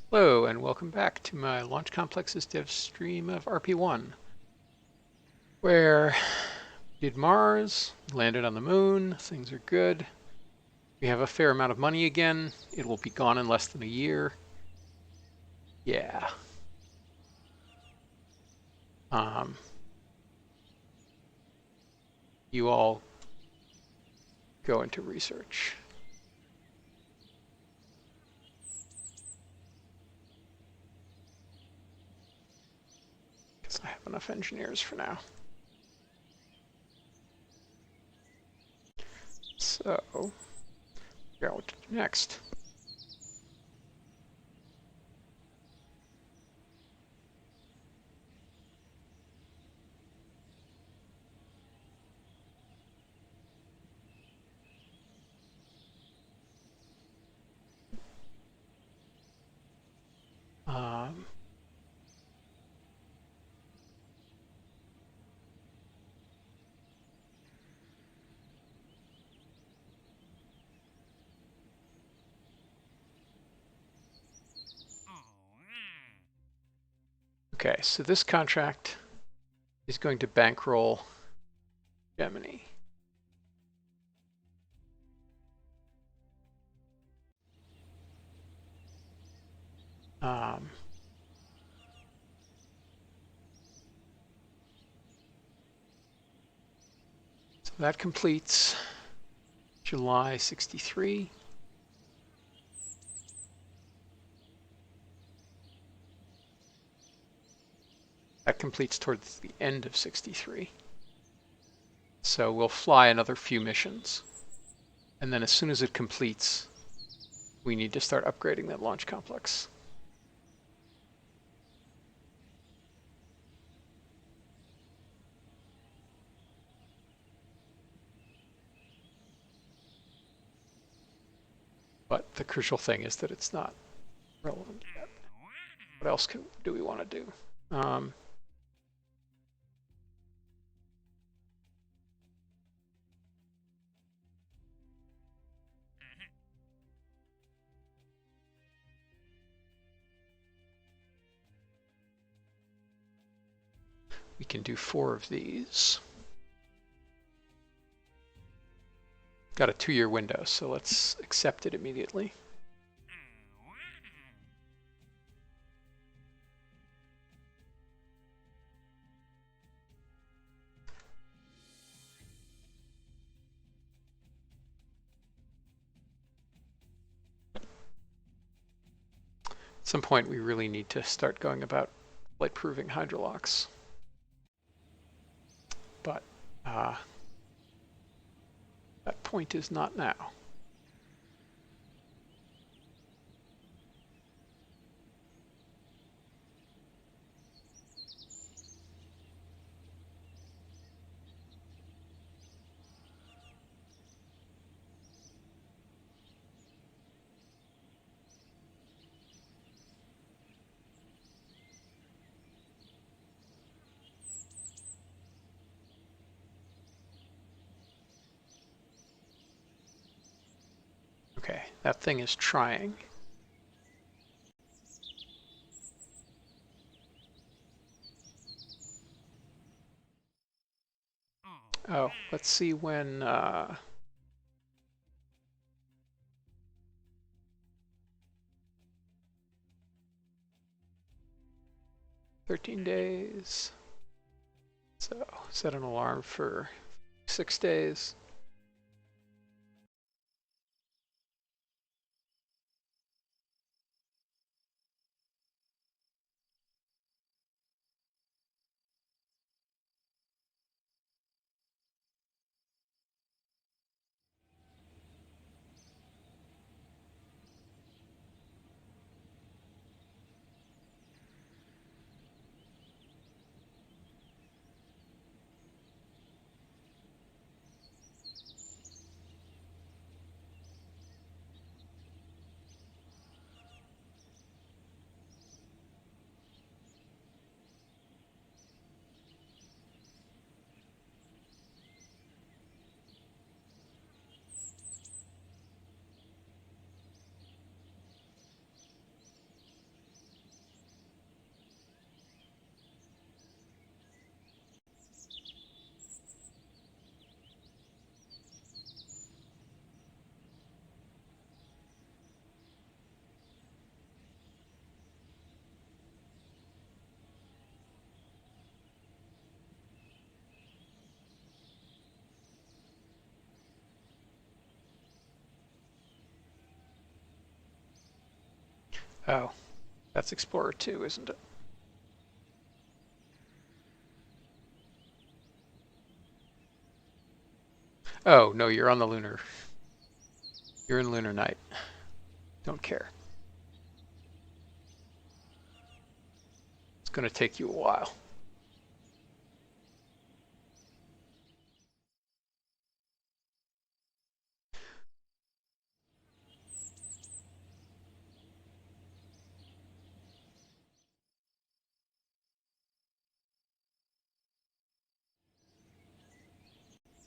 Hello, and welcome back to my Launch Complexes dev stream of RP-1, where we did Mars, landed on the moon, things are good. We have a fair amount of money again. It will be gone in less than a year. Yeah. Um, you all go into research. Because I have enough engineers for now. So, figure out what to do next. Um, okay, so this contract is going to bankroll Gemini. Um, so that completes July 63. That completes towards the end of 63. So we'll fly another few missions. And then as soon as it completes, we need to start upgrading that launch complex. But the crucial thing is that it's not relevant yet. What else do we want to do? We can do 4 of these. Got a 2-year window, so let's accept it immediately. At some point, we really need to start going about flight-proving hydrolocks. But that point is not now. Okay, that thing is trying. Oh, let's see when 13 days. So set an alarm for 6 days. Oh, that's Explorer 2, isn't it? Oh, no, you're on the lunar. You're in Lunar Night. Don't care. It's going to take you a while.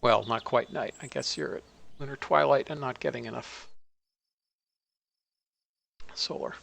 Well, not quite night. I guess you're at lunar twilight and not getting enough solar.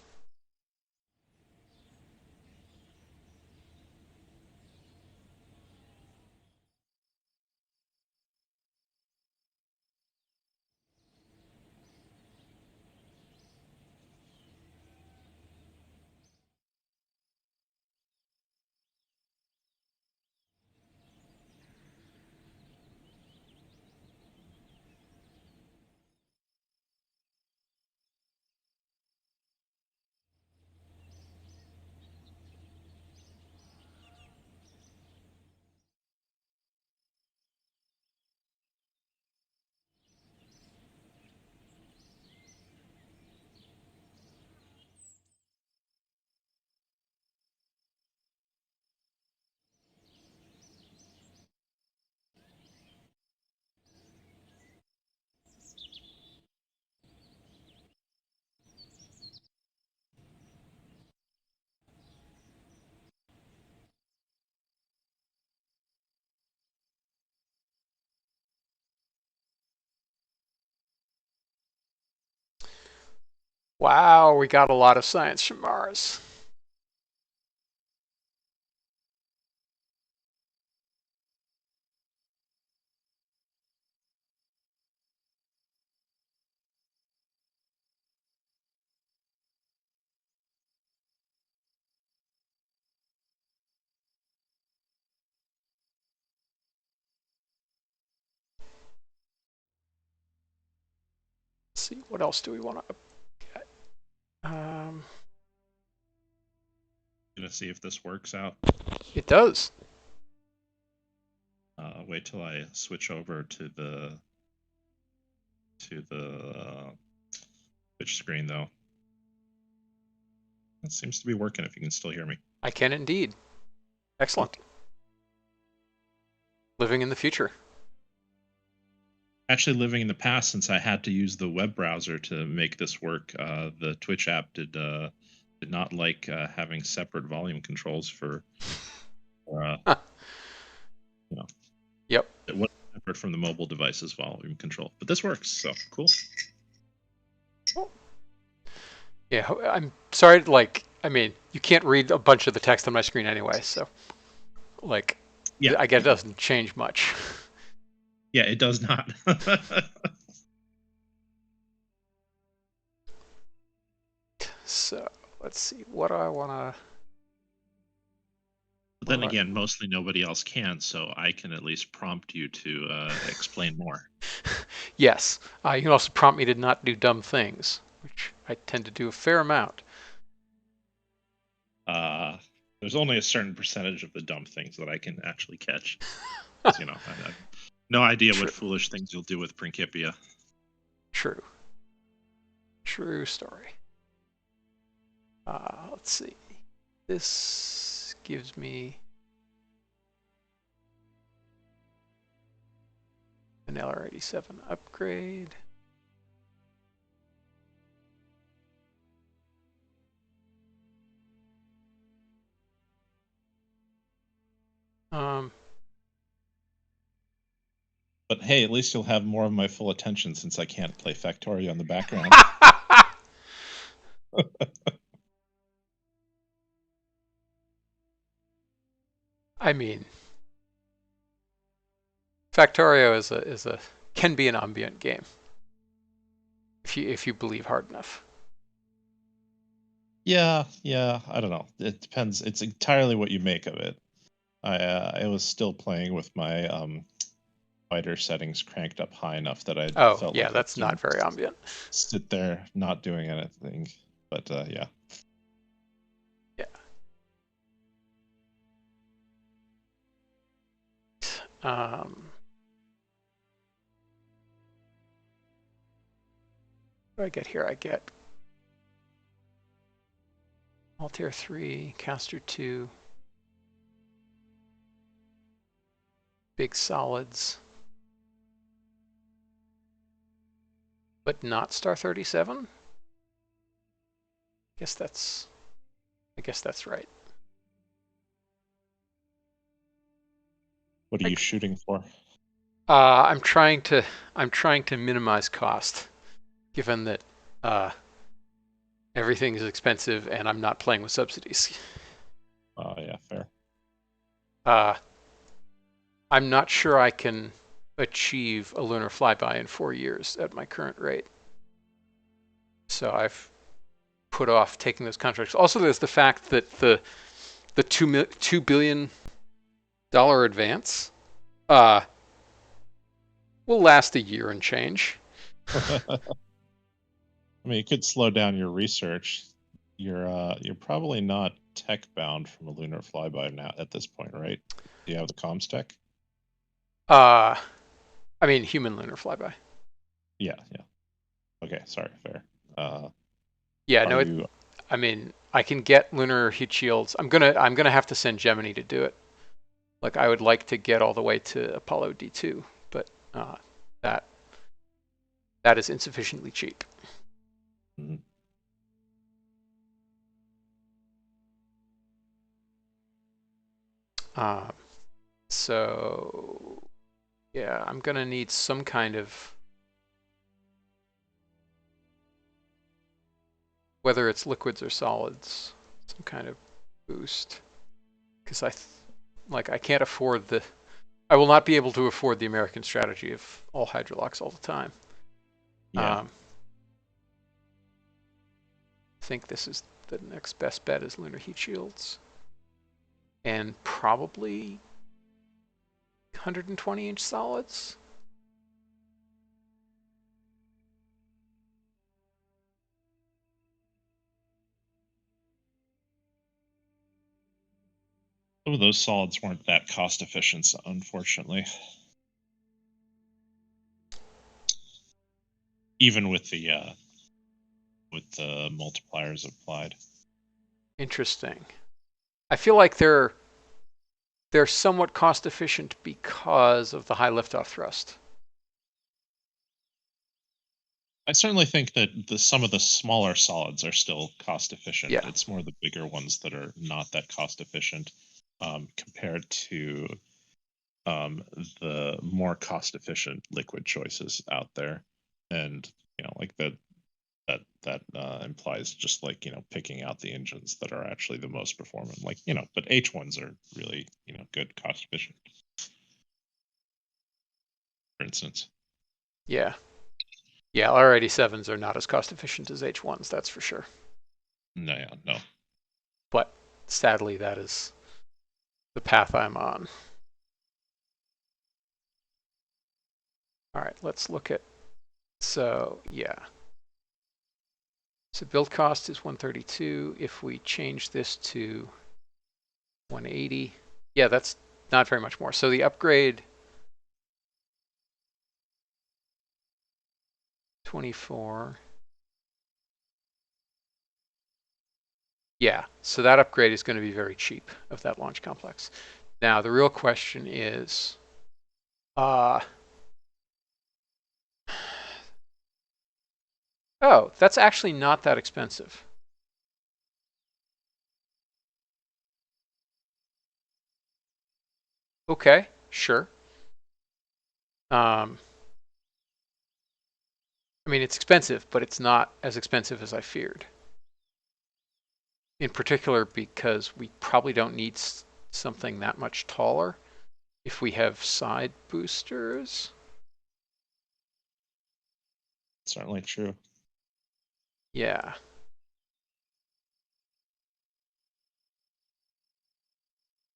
Wow, we got a lot of science from Mars. Let's see, what else do we want to get? Gonna see if this works out. It does. Wait till I switch over to the Twitch screen though. That seems to be working. If you can still hear me, I can indeed. Excellent. Okay. Living in the future. Actually, living in the past, since I had to use the web browser to make this work, the Twitch app did not like having separate volume controls for you know. Yep. It wasn't separate from the mobile device's volume control, but this works, so cool. Yeah, I'm sorry. Like, I mean, you can't read a bunch of the text on my screen anyway, so like, Yeah, I guess it doesn't change much. yeah, it does not. So let's see. What do I want to? But then again, mostly nobody else can, so I can at least prompt you to explain more. Yes. You can also prompt me to not do dumb things, which I tend to do a fair amount. There's only a certain percentage of the dumb things that I can actually catch. You know, I have no idea what foolish things you'll do with Principia. True. True story. Let's see. This gives me an LR87 upgrade. But hey, at least you'll have more of my full attention since I can't play Factorio in the background. I mean, Factorio can be an ambient game if you believe hard enough. Yeah, I don't know. It depends. It's entirely what you make of it. I was still playing with my fighter settings cranked up high enough that I felt like that's not very ambient. sit there not doing anything. But yeah. What do I get here? I get Altair 3, Castor 2, big solids, but not Star 37? I guess that's right. What are you shooting for? I'm trying to minimize cost, given that everything is expensive and I'm not playing with subsidies. Oh yeah, fair. I'm not sure I can achieve a lunar flyby in 4 years at my current rate. So I've put off taking those contracts. Also, there's the fact that the $2 billion advance will last a year and change. I mean, it could slow down your research. You're probably not tech bound from a lunar flyby now at this point, right? Do you have the comms tech? I mean, human lunar flyby. Yeah, yeah. Okay, sorry, fair. Yeah, Are no, you? I mean, I can get lunar heat shields. I'm gonna have to send Gemini to do it. Like, I would like to get all the way to Apollo D2, but that is insufficiently cheap. Mhm. So yeah, I'm gonna need some kind of, whether it's liquids or solids, some kind of boost, because I can't afford I will not be able to afford the American strategy of all hydrolox all the time. Yeah. I think this is the next best bet is lunar heat shields, and probably 120-inch solids. Some of those solids weren't that cost efficient, unfortunately. Even with the multipliers applied. Interesting. I feel like they're somewhat cost efficient because of the high liftoff thrust. I certainly think that some of the smaller solids are still cost efficient. Yeah. It's more the bigger ones that are not that cost efficient compared to the more cost efficient liquid choices out there. And like that implies just like picking out the engines that are actually the most performant. Like but H1s are really good cost efficient. For instance. Yeah. Yeah, R87s are not as cost efficient as H1s, that's for sure. No, yeah, no. But sadly, that is the path I'm on. All right, let's look at, so yeah. So build cost is 132. If we change this to 180, yeah, that's not very much more. So the upgrade, 24. Yeah, so that upgrade is going to be very cheap of that launch complex. Now, the real question is, oh, that's actually not that expensive. Okay, sure. I mean, it's expensive, but it's not as expensive as I feared. In particular, because we probably don't need something that much taller if we have side boosters. Certainly true. Yeah.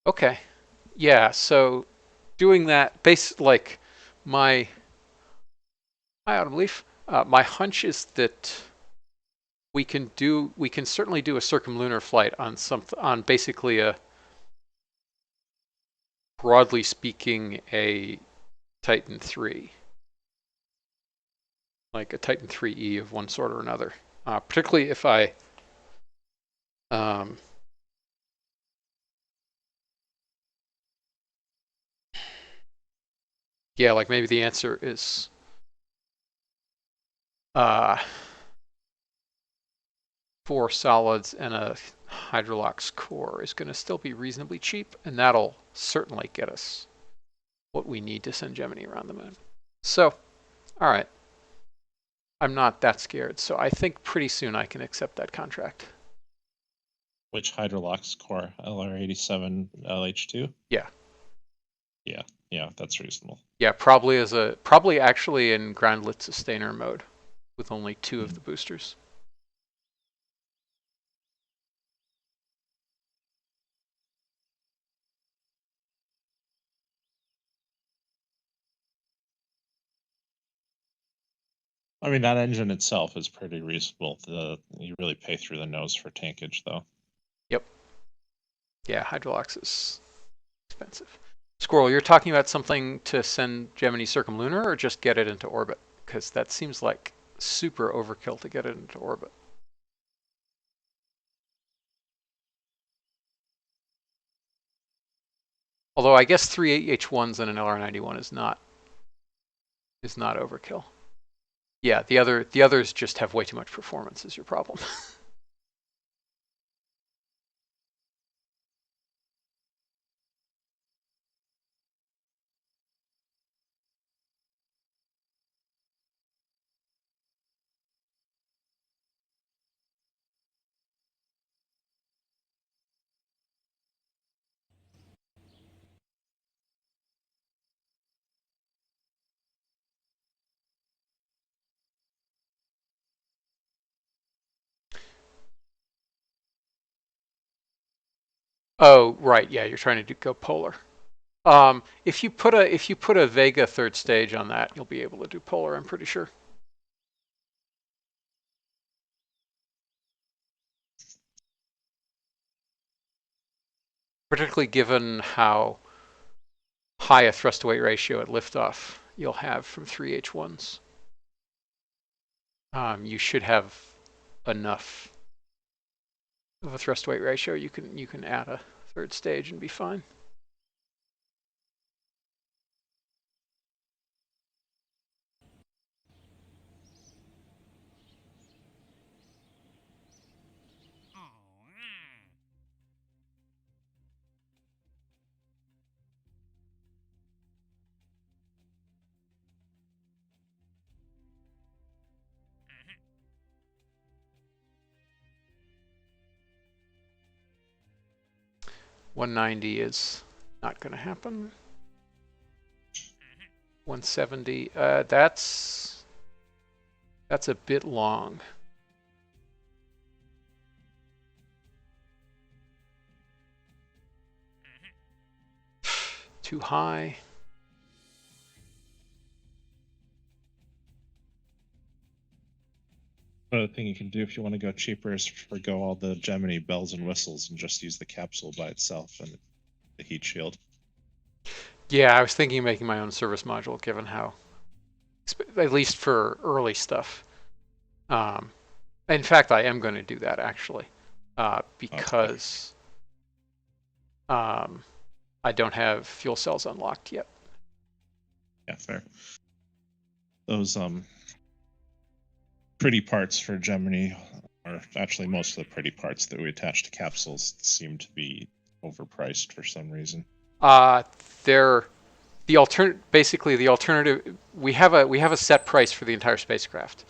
Okay. Yeah, so doing that, like my auto belief, my hunch is that we can certainly do a circumlunar flight on basically a broadly speaking, a Titan 3, like a Titan 3E of one sort or another. Particularly if I, um, yeah, like maybe the answer is uh, 4 solids and a Hydrolox core is going to still be reasonably cheap, and that'll certainly get us what we need to send Gemini around the moon. So, all right. I'm not that scared, so I think pretty soon I can accept that contract. Which Hydrolox core? LR87 LH2? Yeah. Yeah, that's reasonable. Yeah, probably actually in groundlet sustainer mode with only 2 of the boosters. I mean, that engine itself is pretty reasonable. You really pay through the nose for tankage, though. Yep. Yeah, Hydrolox is expensive. Squirrel, you're talking about something to send Gemini circumlunar or just get it into orbit? Because that seems like super overkill to get it into orbit. Although I guess 3 H1s and an LR91 is not overkill. Yeah, the others just have way too much performance is your problem. Oh, right. Yeah, you're trying to go polar. If you put a Vega third stage on that, you'll be able to do polar. I'm pretty sure. Particularly given how high a thrust to weight ratio at liftoff you'll have from 3H1s. You should have enough of a thrust to weight ratio. You can add a third stage and be fine. $190 is not going to happen. $170. That's a bit long. Too high. Another thing you can do if you want to go cheaper is forgo all the Gemini bells and whistles and just use the capsule by itself and the heat shield. Yeah, I was thinking of making my own service module, given how, at least for early stuff. In fact, I am going to do that actually, because I don't have fuel cells unlocked yet. Yeah, fair. Those pretty parts for Gemini, or actually most of the pretty parts that we attach to capsules, seem to be overpriced for some reason. They're basically the alternative. We have a set price for the entire spacecraft.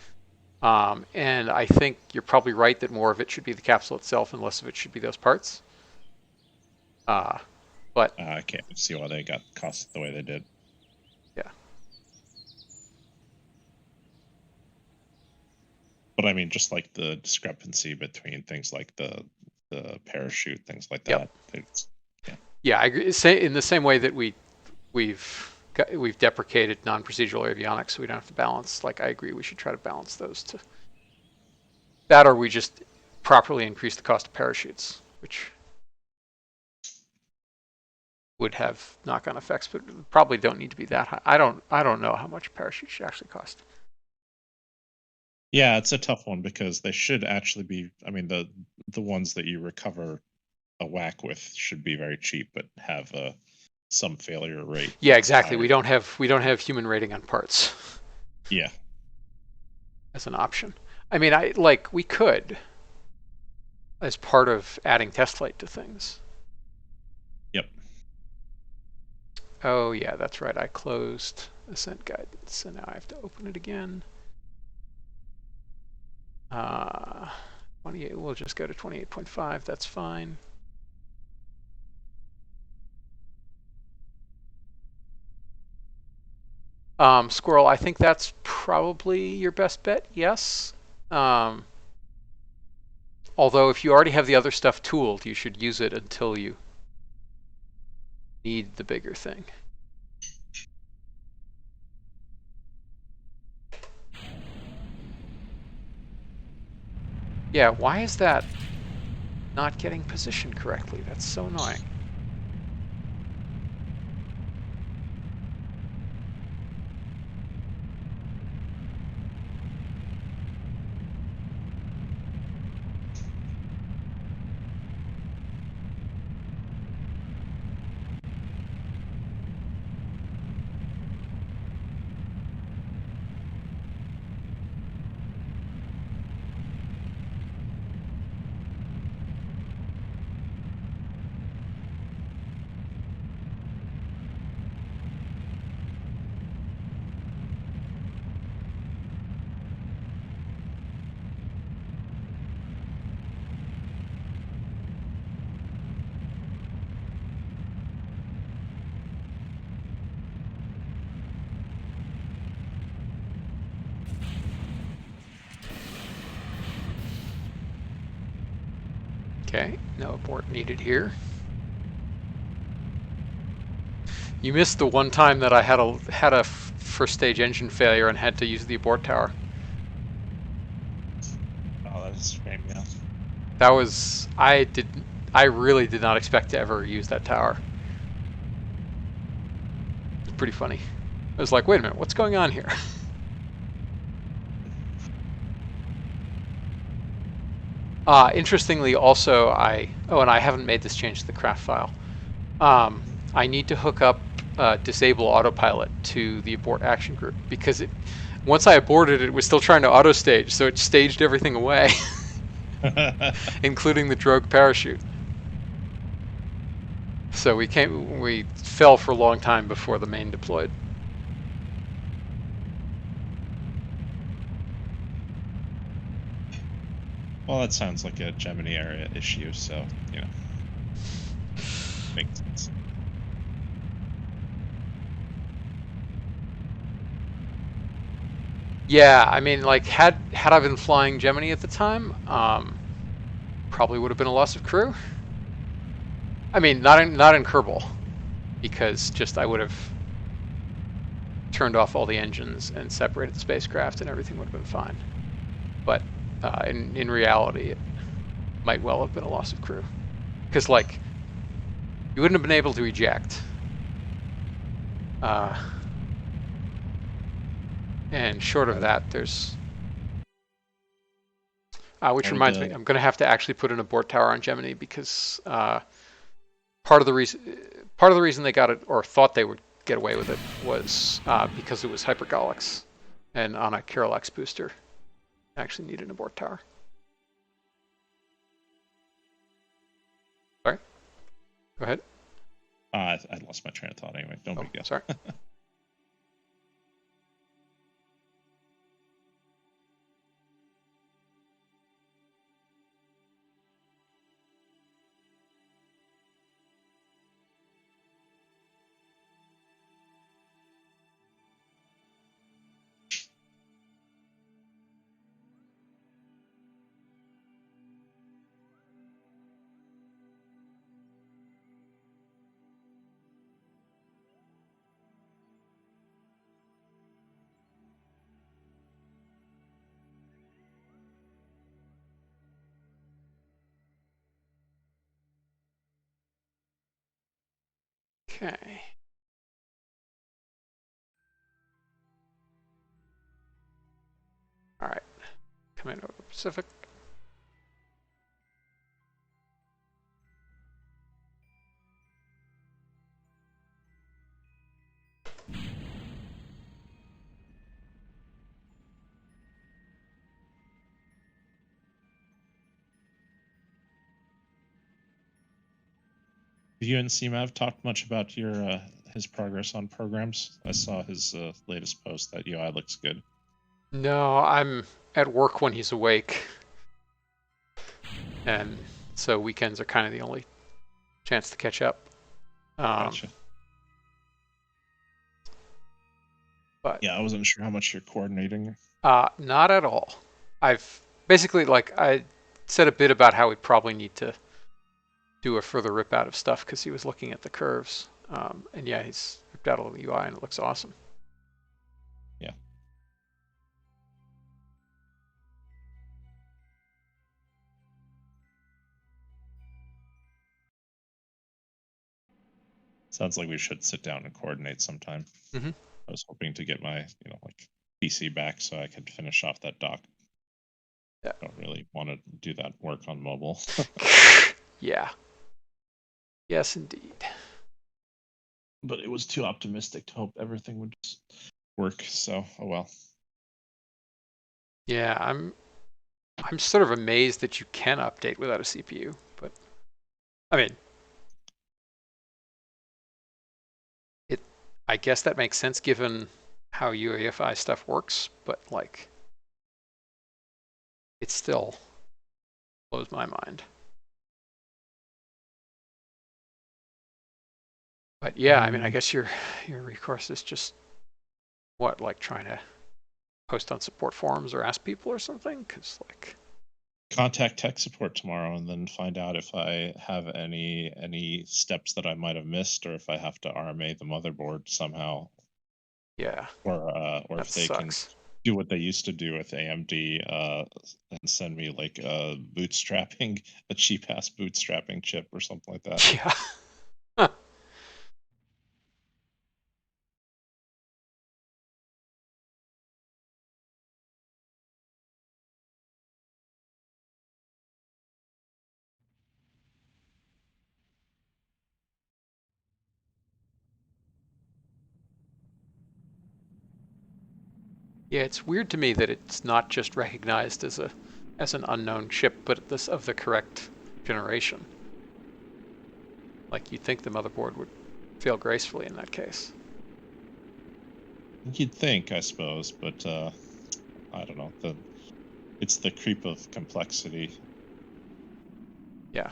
And I think you're probably right that more of it should be the capsule itself and less of it should be those parts. But I can't see why they got costed the way they did. Yeah. But I mean, just like the discrepancy between things like the parachute, things like Yep. that. Yeah, I agree. In the same way that we've deprecated non-procedural avionics, so we don't have to balance. Like, I agree, we should try to balance those to that, or we just properly increase the cost of parachutes, which would have knock-on effects, but probably don't need to be that high. I don't know how much a parachute should actually cost. Yeah, it's a tough one because they should actually be. I mean, the ones that you recover a whack with should be very cheap, but have some failure rate. Yeah, That's exactly. higher. We don't have human rating on parts Yeah. as an option. I mean, we could as part of adding test flight to things. Yep. Oh yeah, that's right. I closed ascent guidance, and now I have to open it again. 28. We'll just go to 28.5. That's fine. Squirrel, I think that's probably your best bet. Yes. Although if you already have the other stuff tooled, you should use it until you need the bigger thing. Yeah, why is that not getting positioned correctly? That's so annoying. Okay, no abort needed here. You missed the one time that I had a first stage engine failure and had to use the abort tower. Oh, that's a shame. Yeah. That was I really did not expect to ever use that tower. It's pretty funny. I was like, wait a minute, what's going on here? Interestingly, also, and I haven't made this change to the craft file. I need to hook up disable autopilot to the abort action group because once I aborted it was still trying to auto stage, so it staged everything away, including the drogue parachute. So we fell for a long time before the main deployed. Well, that sounds like a Gemini area issue, so makes sense. Yeah, I mean, like had I been flying Gemini at the time, probably would have been a loss of crew. I mean, not in Kerbal, because just I would have turned off all the engines and separated the spacecraft, and everything would have been fine. But in reality, it might well have been a loss of crew, because like you wouldn't have been able to eject. And short of that, there's which reminds me, I'm going to have to actually put an abort tower on Gemini because part of the reason they got it or thought they would get away with it was because it was hypergolics, and on a Keralax booster, I actually need an abort tower. Sorry, go ahead. I lost my train of thought anyway. Don't big deal. Sorry. Okay. All right. Coming over the Pacific. You and CMAV talked much about your his progress on programs. I saw his latest post that UI looks good. No, I'm at work when he's awake. And so weekends are kind of the only chance to catch up. Gotcha. But Yeah, I wasn't sure how much you're coordinating. not at all. I've basically, like, I said a bit about how we probably need to do a further rip out of stuff because he was looking at the curves. And yeah, he's ripped out all the UI and it looks awesome. Yeah. Sounds like we should sit down and coordinate sometime. Mm-hmm. I was hoping to get my, like PC back so I could finish off that dock. Yeah. Don't really want to do that work on mobile. Yeah. Yes, indeed. But it was too optimistic to hope everything would just work. So, oh well. Yeah, I'm sort of amazed that you can update without a CPU, but I mean, I guess that makes sense given how UEFI stuff works, but like, it still blows my mind. But yeah, I mean, I guess your recourse is just what, like trying to post on support forums or ask people or something, because like, Contact tech support tomorrow and then find out if I have any steps that I might have missed, or if I have to RMA the motherboard somehow, yeah, or that if they can sucks. do what they used to do with AMD and send me like a cheap ass bootstrapping chip or something like that. Yeah. Yeah, it's weird to me that it's not just recognized as an unknown chip, but this of the correct generation. Like, you'd think the motherboard would fail gracefully in that case. You'd think, I suppose, but I don't know. It's the creep of complexity. Yeah.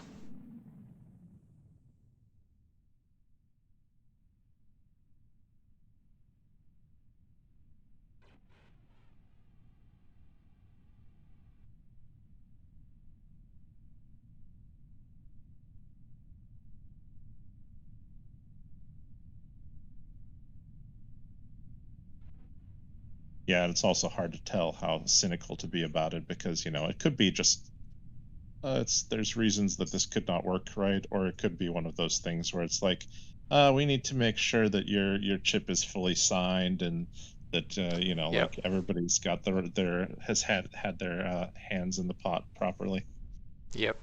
Yeah, and it's also hard to tell how cynical to be about it, because it could be just there's reasons that this could not work, right? Or it could be one of those things where it's like, we need to make sure that your chip is fully signed, and that Yep. like everybody's got their has had their hands in the pot properly. Yep.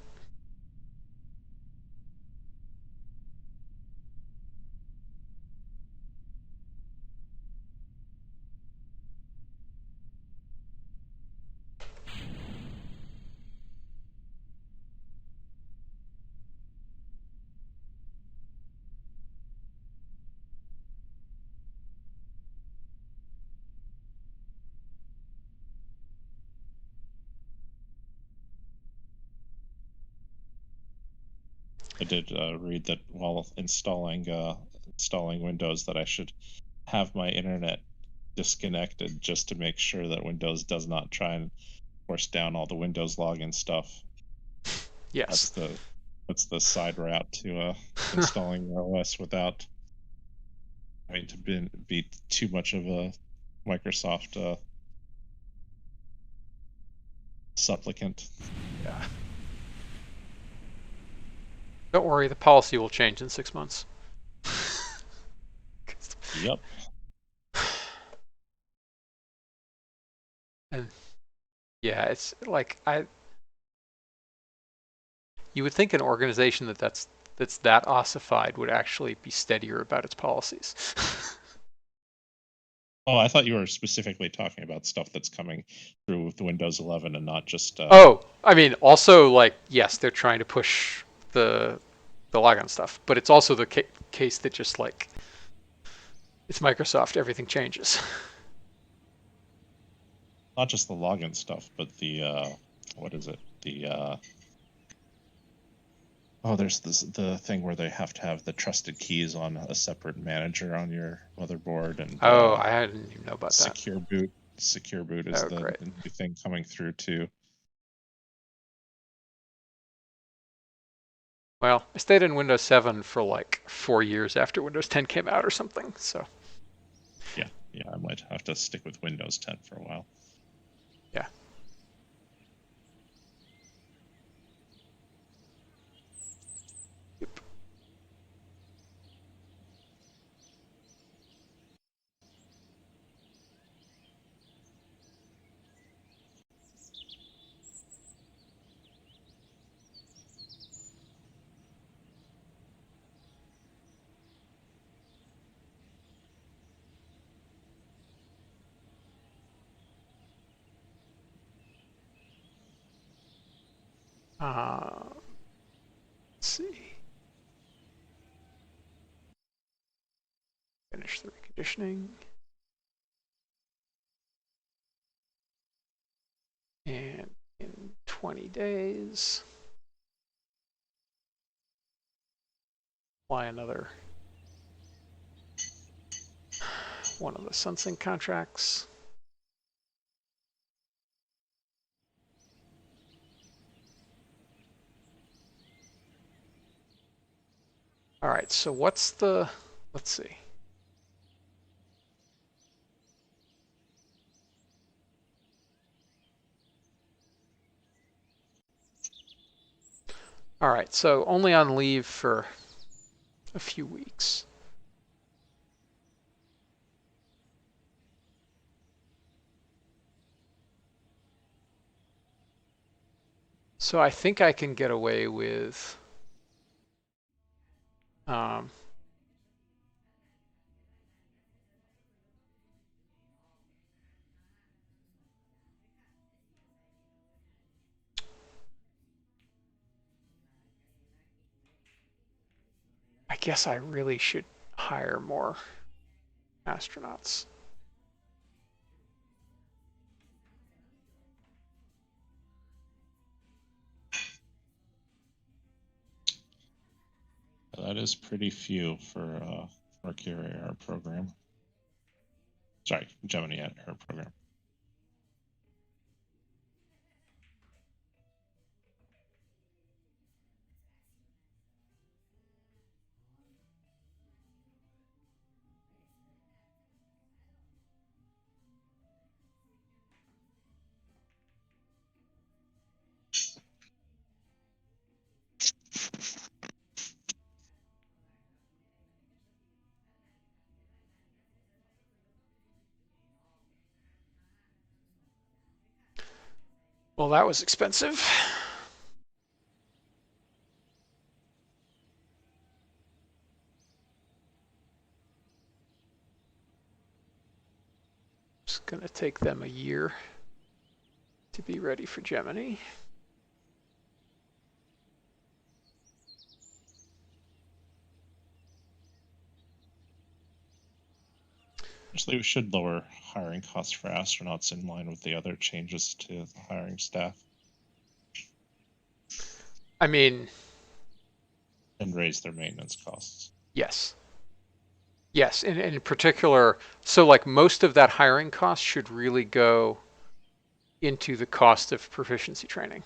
I did read that while installing Windows, that I should have my internet disconnected just to make sure that Windows does not try and force down all the Windows login stuff. Yes. That's the side route to installing your OS without having to be too much of a Microsoft supplicant. Yeah. Don't worry, the policy will change in 6 months. Yep. And yeah, it's like you would think an organization that's that ossified would actually be steadier about its policies. Oh, I thought you were specifically talking about stuff that's coming through with Windows 11 and not just. Oh, I mean, also like yes, they're trying to push the logon stuff, but it's also the case that just like it's Microsoft, everything changes. Not just the login stuff, but the what is it? The there's the thing where they have to have the trusted keys on a separate manager on your motherboard, and Oh, I didn't even know about that. secure boot. Secure boot is Oh, great. the new thing coming through too. Well, I stayed in Windows 7 for like 4 years after Windows 10 came out or something. So Yeah, I might have to stick with Windows 10 for a while. yeah. Yep. Let's see. Finish the reconditioning. And in 20 days, apply another one of the SunSync contracts. All right, so what's the, let's see. All right, so only on leave for a few weeks. So I think I can get away with um, I guess I really should hire more astronauts. That is pretty few for Mercury Air program. Sorry, Gemini Air program. Well, that was expensive. It's going to take them a year to be ready for Gemini. Actually, we should lower hiring costs for astronauts in line with the other changes to the hiring staff. I mean, and raise their maintenance costs. yes. Yes, and in particular, so like most of that hiring cost should really go into the cost of proficiency training.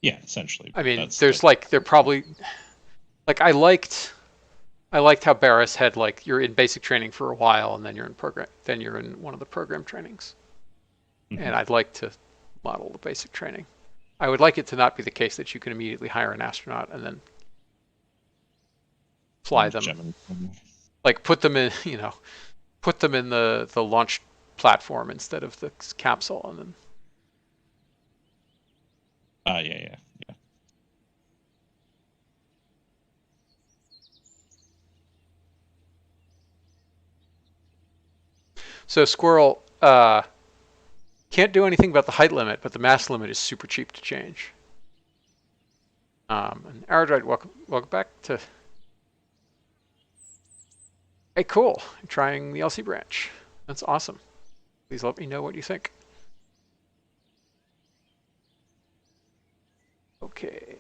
Yeah, essentially. I But mean, that's there's like they're probably like I liked how Barris had like you're in basic training for a while and then you're in program then you're in one of the program trainings. And I'd like to model the basic training. I would like it to not be the case that you can immediately hire an astronaut and then fly them. Gemini. Like put them in, put them in the launch platform instead of the capsule, and then. Yeah. So Squirrel can't do anything about the height limit, but the mass limit is super cheap to change. And Aerodroid, welcome back to. Hey, cool! I'm trying the LC branch. That's awesome. Please let me know what you think. Okay.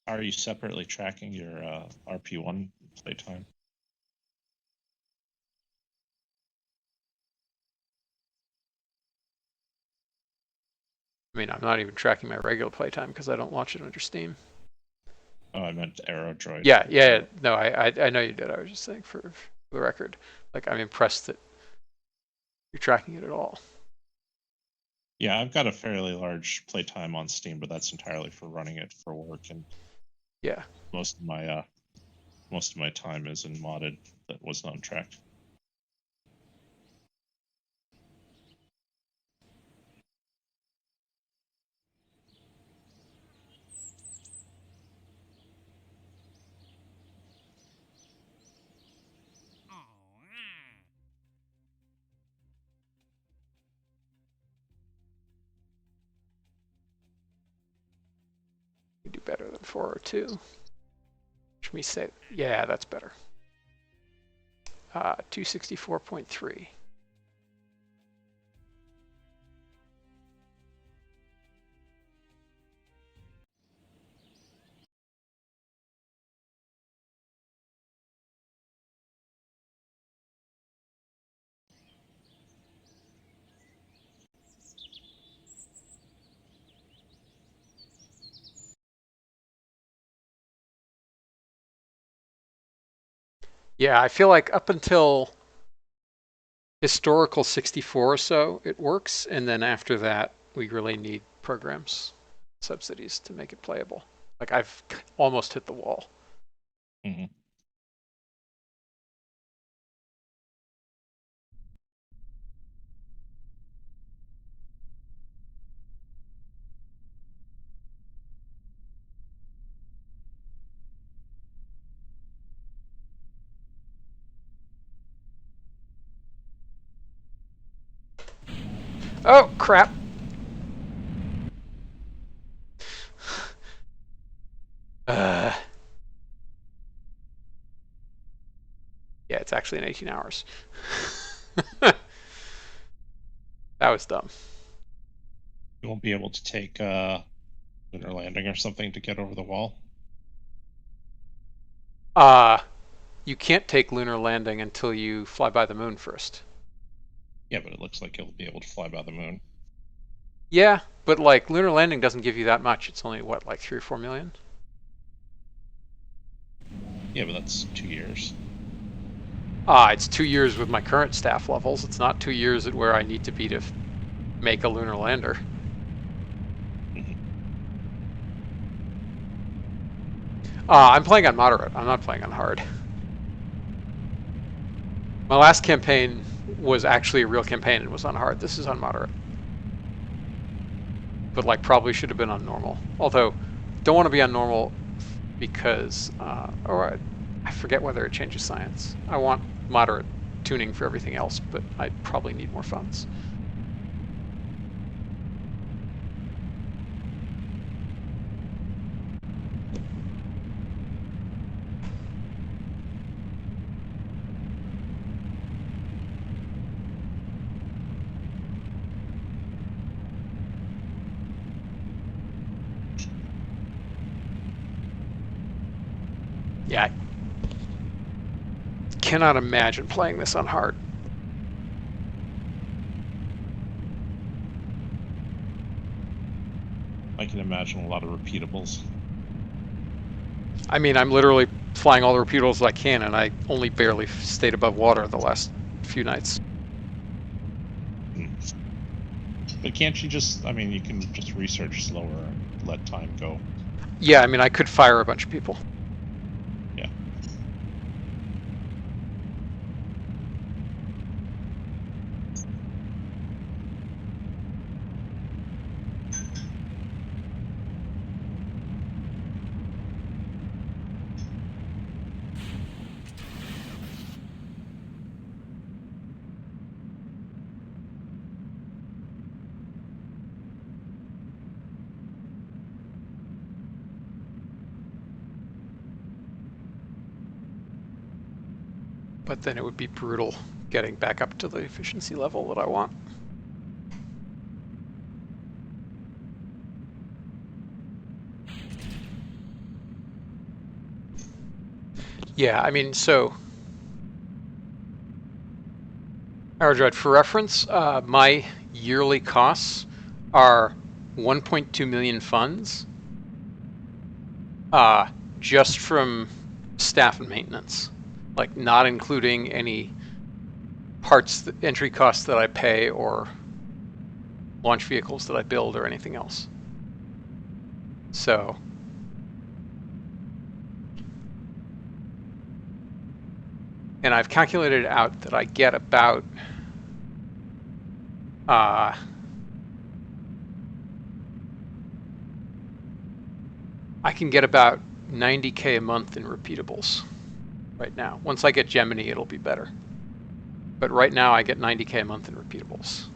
Are you separately tracking your RP-1 playtime? I mean, I'm not even tracking my regular playtime because I don't launch it under Steam. Oh, I meant Aerodroid. Yeah. No, I know you did. I was just saying for the record. Like, I'm impressed that you're tracking it at all. Yeah, I've got a fairly large playtime on Steam, but that's entirely for running it for work, and Yeah. most of my time is in modded that was not tracked. You do better than 402. Which means say, yeah, that's better. 264.3. Yeah, I feel like up until historical 64 or so, it works. And then after that, we really need programs, subsidies to make it playable. Like I've almost hit the wall. Mm-hmm. Oh, crap. Yeah, it's actually in 18 hours. That was dumb. You won't be able to take lunar landing or something to get over the wall. You can't take lunar landing until you fly by the moon first. Yeah, but it looks like you'll be able to fly by the moon. Yeah, but like lunar landing doesn't give you that much. It's only what, like 3 or 4 million? Yeah, but that's 2 years. It's 2 years with my current staff levels. It's not 2 years at where I need to be to make a lunar lander. I'm playing on moderate. I'm not playing on hard. My last campaign was actually a real campaign and was on hard. This is on moderate. But like probably should have been on normal. Although, don't want to be on normal because, or I forget whether it changes science. I want moderate tuning for everything else, but I probably need more funds. Yeah, I cannot imagine playing this on hard. I can imagine a lot of repeatables. I mean, I'm literally flying all the repeatables I can, and I only barely stayed above water the last few nights. But But can't you just, I mean, you can just research slower and let time go. Yeah, I mean, I could fire a bunch of people. Yeah. But then it would be brutal getting back up to the efficiency level that I want. Yeah, I mean, so Aerodroid, for reference, my yearly costs are 1.2 million funds, uh, just from staff and maintenance, like not including any parts, entry costs that I pay, or launch vehicles that I build, or anything else. So, and I've calculated out that I get about uh, I can get about 90K a month in repeatables right now. Once I get Gemini, it'll be better. But right now I get 90K a month in repeatables.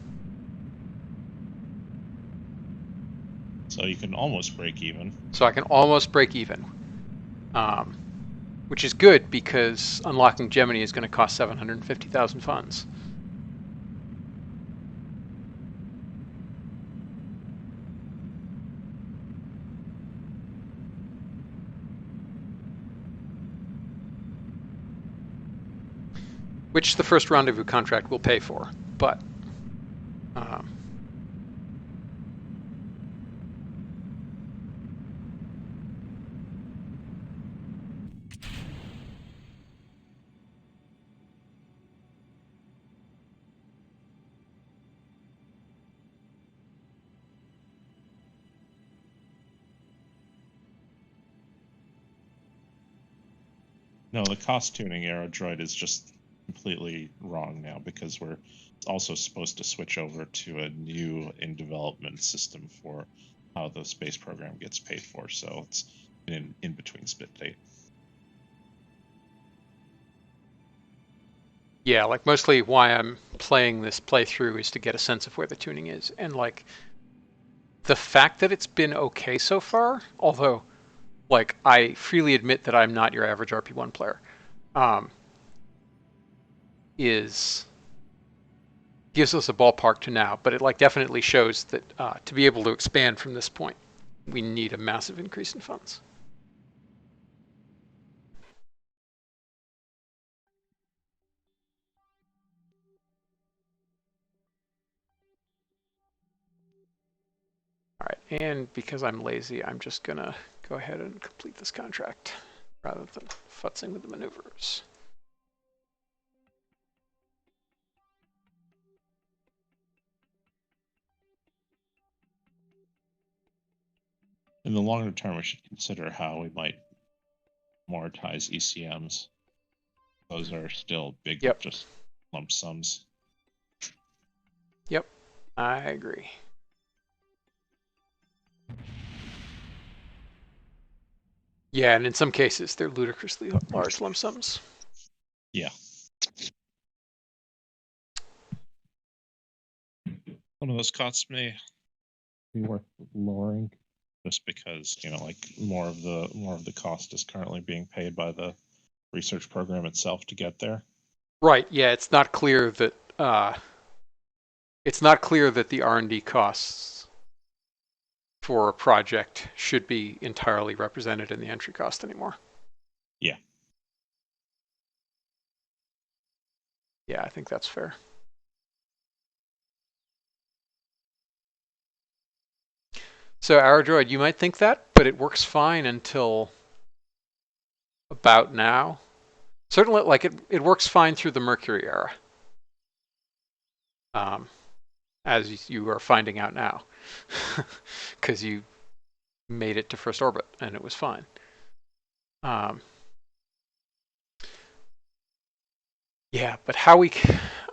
So you can almost break even. So I can almost break even, which is good because unlocking Gemini is going to cost 750,000 funds. Which the first rendezvous contract will pay for, but No, the cost tuning Aerodroid is just completely wrong now because we're also supposed to switch over to a new in development system for how the space program gets paid for. So it's an in between spit date. yeah, like mostly why I'm playing this playthrough is to get a sense of where the tuning is. And like the fact that it's been okay so far, although like I freely admit that I'm not your average RP1 player, is gives us a ballpark to now, but it like definitely shows that to be able to expand from this point, we need a massive increase in funds. All right, and because I'm lazy, I'm just gonna go ahead and complete this contract rather than futzing with the maneuvers. In the longer term, we should consider how we might amortize ECMs. Those are still big, Yep. just lump sums. Yep, I agree. Yeah, and in some cases, they're ludicrously large lump sums. Yeah. Some of those costs may be worth lowering, just because like more of the cost is currently being paid by the research program itself to get there. Right. Yeah, it's not clear that the R&D costs for a project should be entirely represented in the entry cost anymore. Yeah. Yeah, I think that's fair. So Aerodroid, you might think that, but it works fine until about now. Certainly, like it works fine through the Mercury era. as you are finding out now, because you made it to first orbit and it was fine. Um, yeah, but how we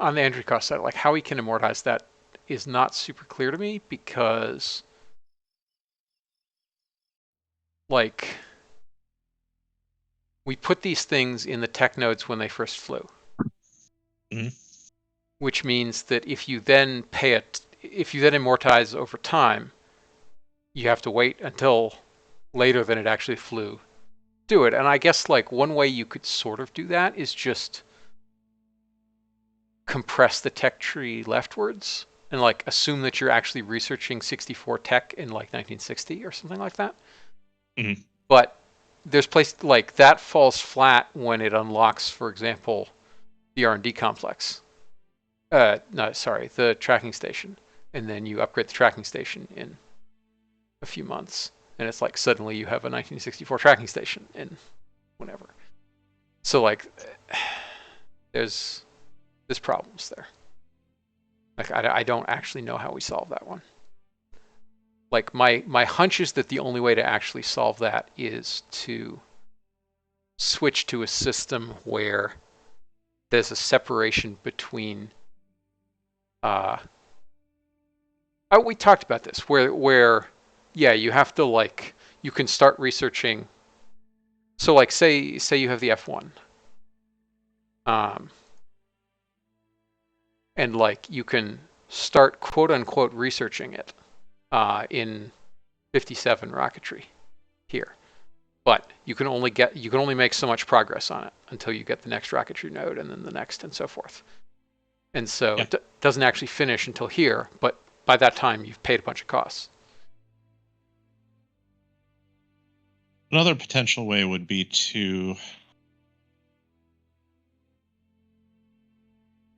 on the entry cost side, like how we can amortize that is not super clear to me because like we put these things in the tech nodes when they first flew, Mm-hmm. which means that if you then amortize over time, you have to wait until later than it actually flew. Do it. And I guess like one way you could sort of do that is just compress the tech tree leftwards and like assume that you're actually researching 64 tech in like 1960 or something like that. Mm-hmm. But there's places like that falls flat when it unlocks, for example, the R&D complex. No, sorry, the tracking station, and then you upgrade the tracking station in a few months, and it's like suddenly you have a 1964 tracking station in whenever. So like, there's problems there. Like I don't actually know how we solve that one. Like my hunch is that the only way to actually solve that is to switch to a system where there's a separation between oh, we talked about this where yeah, you have to like you can start researching. So like say you have the F1, um, and like you can start quote unquote researching it in 57 rocketry here, but you can only make so much progress on it until you get the next rocketry node and then the next and so forth. And so Yeah. it doesn't actually finish until here, but by that time you've paid a bunch of costs. Another potential way would be to,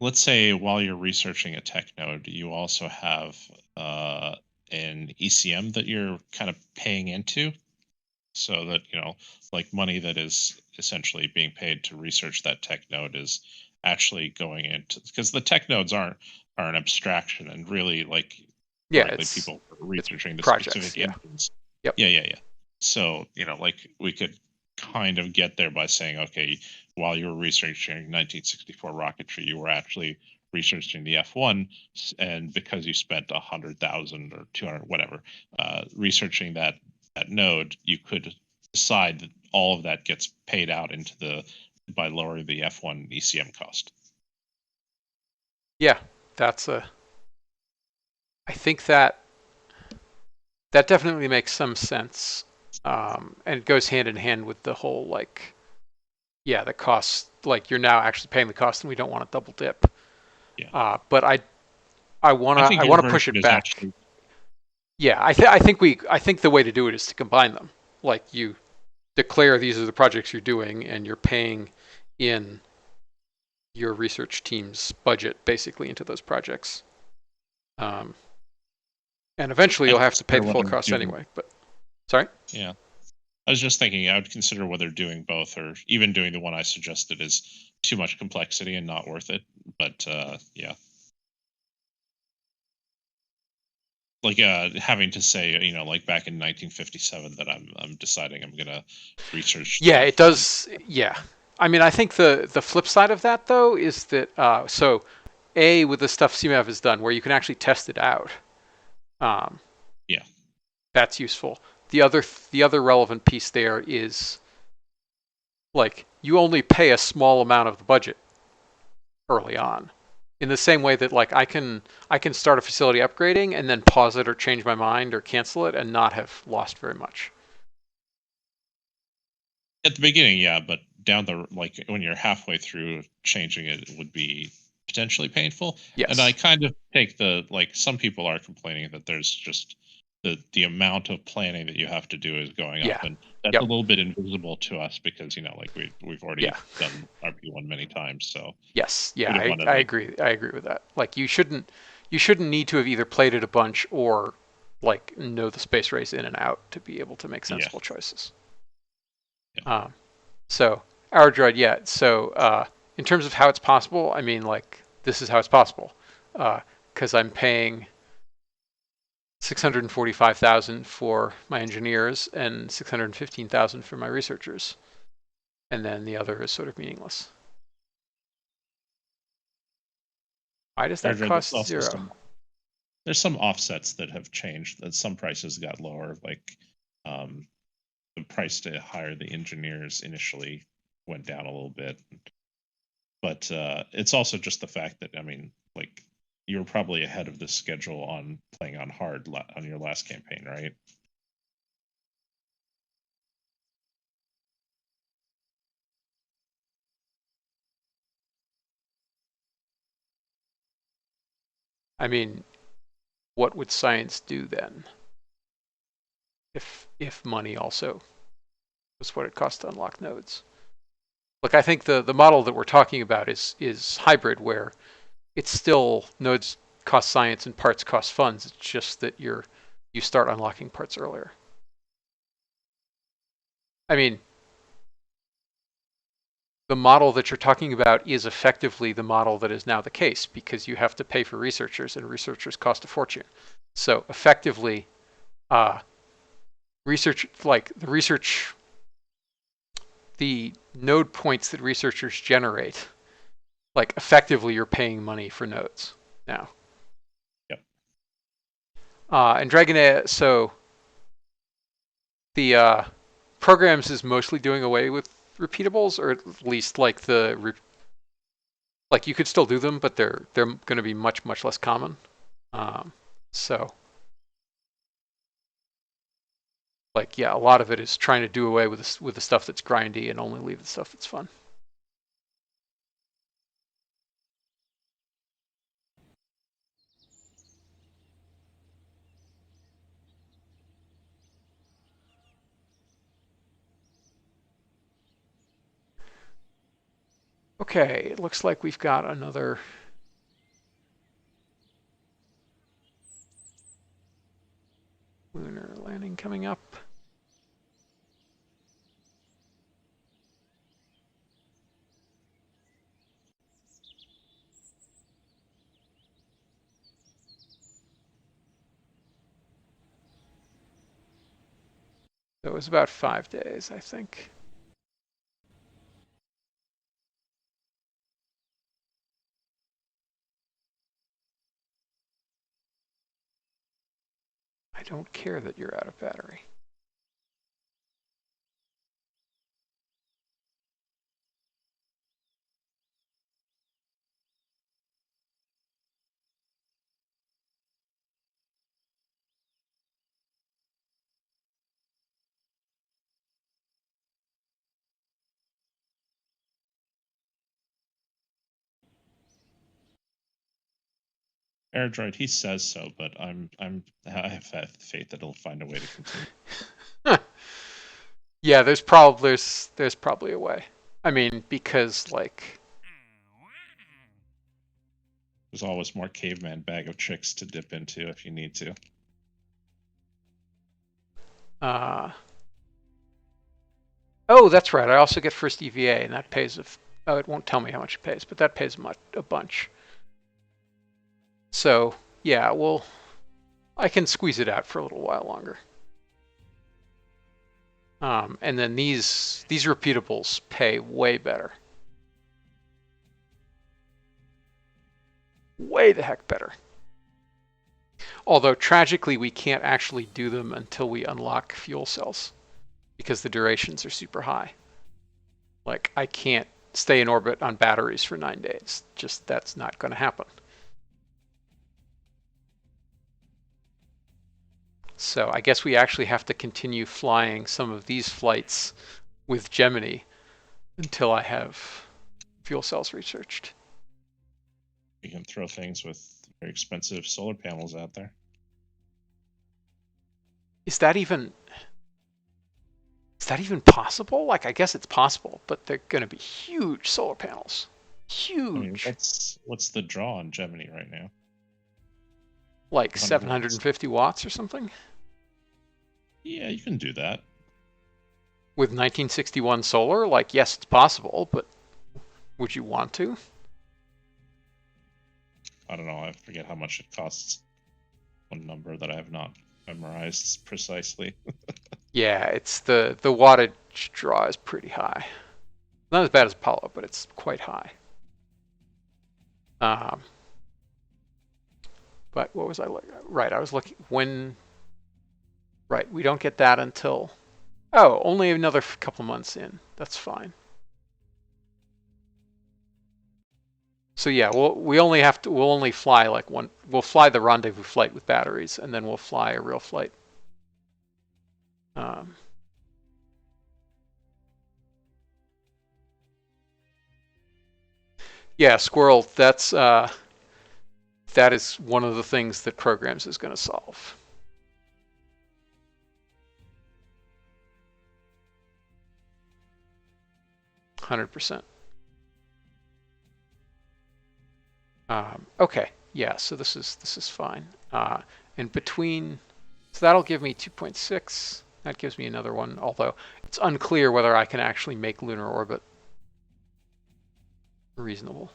let's say, while you're researching a tech node, you also have an ECM that you're kind of paying into, so that like money that is essentially being paid to research that tech node is actually going into, because the tech nodes are an abstraction and really like Yeah, directly people it's researching the projects. specific Yeah. engines. Yep. Yeah. So like we could kind of get there by saying, okay, while you were researching 1964 rocketry, you were actually researching the F1, and because you spent 100,000 or 200, whatever, researching that node, you could decide that all of that gets paid out into the by lowering the F1 ECM cost. Yeah, that's a. I think that definitely makes some sense, and it goes hand in hand with the whole like, yeah, the cost. Like you're now actually paying the cost, and we don't want to double dip. Yeah, But I I think your wanna push version it is back. actually, Yeah, I think the way to do it is to combine them. Like you declare these are the projects you're doing, and you're paying in your research team's budget basically into those projects. Um, and eventually you'll I'd have to pay consider the full whether cost doing, anyway. But sorry. yeah. I was just thinking I would consider whether doing both or even doing the one I suggested is too much complexity and not worth it. But yeah, like having to say, like back in 1957 that I'm deciding I'm gonna research Yeah, the it F1. does. Yeah, I mean, I think the flip side of that though is that so a with the stuff CMAV has done where you can actually test it out. Um, Yeah, that's useful. The other relevant piece there is like you only pay a small amount of the budget early on. In the same way that like I can start a facility upgrading and then pause it or change my mind or cancel it and not have lost very much. at the beginning, yeah, but down the like when you're halfway through changing it, it would be potentially painful. And I Yes. kind of take the like some people are complaining that there's just the amount of planning that you have to do is going up, Yeah. and that's a Yep. little bit invisible to us because like we've already Yeah. done RP-1 many times, so Yes. Yeah. we don't want to I like, agree. I agree with that. Like you shouldn't need to have either played it a bunch or like know the space race in and out to be able to make yeah, sensible choices. yeah. Um, so our droid, yeah. So in terms of how it's possible, I mean, like this is how it's possible. Uh, because I'm paying $645,000 for my engineers and $615,000 for my researchers, and then the other is sort of meaningless. Why does that There's cost also zero? there's some offsets that have changed. That some prices got lower, like the price to hire the engineers initially went down a little bit, but it's also just the fact that, I mean, like, you were probably ahead of the schedule on playing on hard on your last campaign, right? I mean, what would science do then if money also was what it costs to unlock nodes? Look, I think the model that we're talking about is hybrid, where it's still nodes cost science and parts cost funds. It's just that you start unlocking parts earlier. I mean, the model that you're talking about is effectively the model that is now the case, because you have to pay for researchers, and researchers cost a fortune. So effectively, research, like the node points that researchers generate, like effectively you're paying money for nodes now. Yep. And Dragon, so the programs is mostly doing away with repeatables, or at least like like you could still do them, but they're going to be much less common. So like, yeah, a lot of it is trying to do away with the stuff that's grindy and only leave the stuff that's fun. Okay, it looks like we've got another lunar landing coming up. So it was about 5 days, I think. I don't care that you're out of battery. AirDroid, he says so, but I have faith that he'll find a way to continue. Yeah, there's probably a way. I mean, because like, There's always more caveman bag of tricks to dip into if you need to. Oh, that's right. I also get first EVA, and that pays oh, it won't tell me how much it pays, but that pays a bunch. So yeah, well, I can squeeze it out for a little while longer. And then these repeatables pay way better. Way the heck better. Although tragically, we can't actually do them until we unlock fuel cells, because the durations are super high. Like, I can't stay in orbit on batteries for 9 days. Just, that's not going to happen. So I guess we actually have to continue flying some of these flights with Gemini until I have fuel cells researched. You can throw things with very expensive solar panels out there. Is that even possible? Like, I guess it's possible, but they're going to be huge solar panels. Huge. I mean, what's the draw on Gemini right now? Like 100 750 watts or something? Yeah, you can do that. With 1961 solar? Like, yes, it's possible, but would you want to? I don't know. I forget how much it costs. One number that I have not memorized precisely. Yeah, it's the wattage draw is pretty high. Not as bad as Apollo, but it's quite high. Um, but what was I looking at? Right, I was looking when. Right, we don't get that until. Oh, only another couple months in. That's fine. So yeah, we'll only fly like one. We'll fly the rendezvous flight with batteries, and then we'll fly a real flight. Um, yeah, Squirrel. That is one of the things that programs is going to solve. 100%. Okay, yeah. So this is fine. And between, so that'll give me 2.6. That gives me another one. Although it's unclear whether I can actually make lunar orbit reasonable.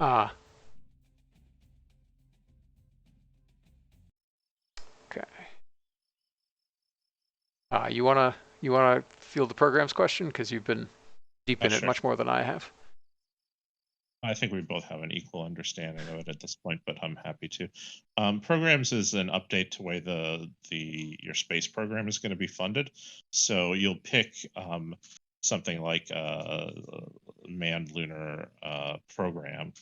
Uh, okay. You wanna field the programs question because you've been deep in it Sure. much more than I have. I think we both have an equal understanding of it at this point, but I'm happy to. Programs is an update to way your space program is going to be funded. So you'll pick something like a manned lunar program.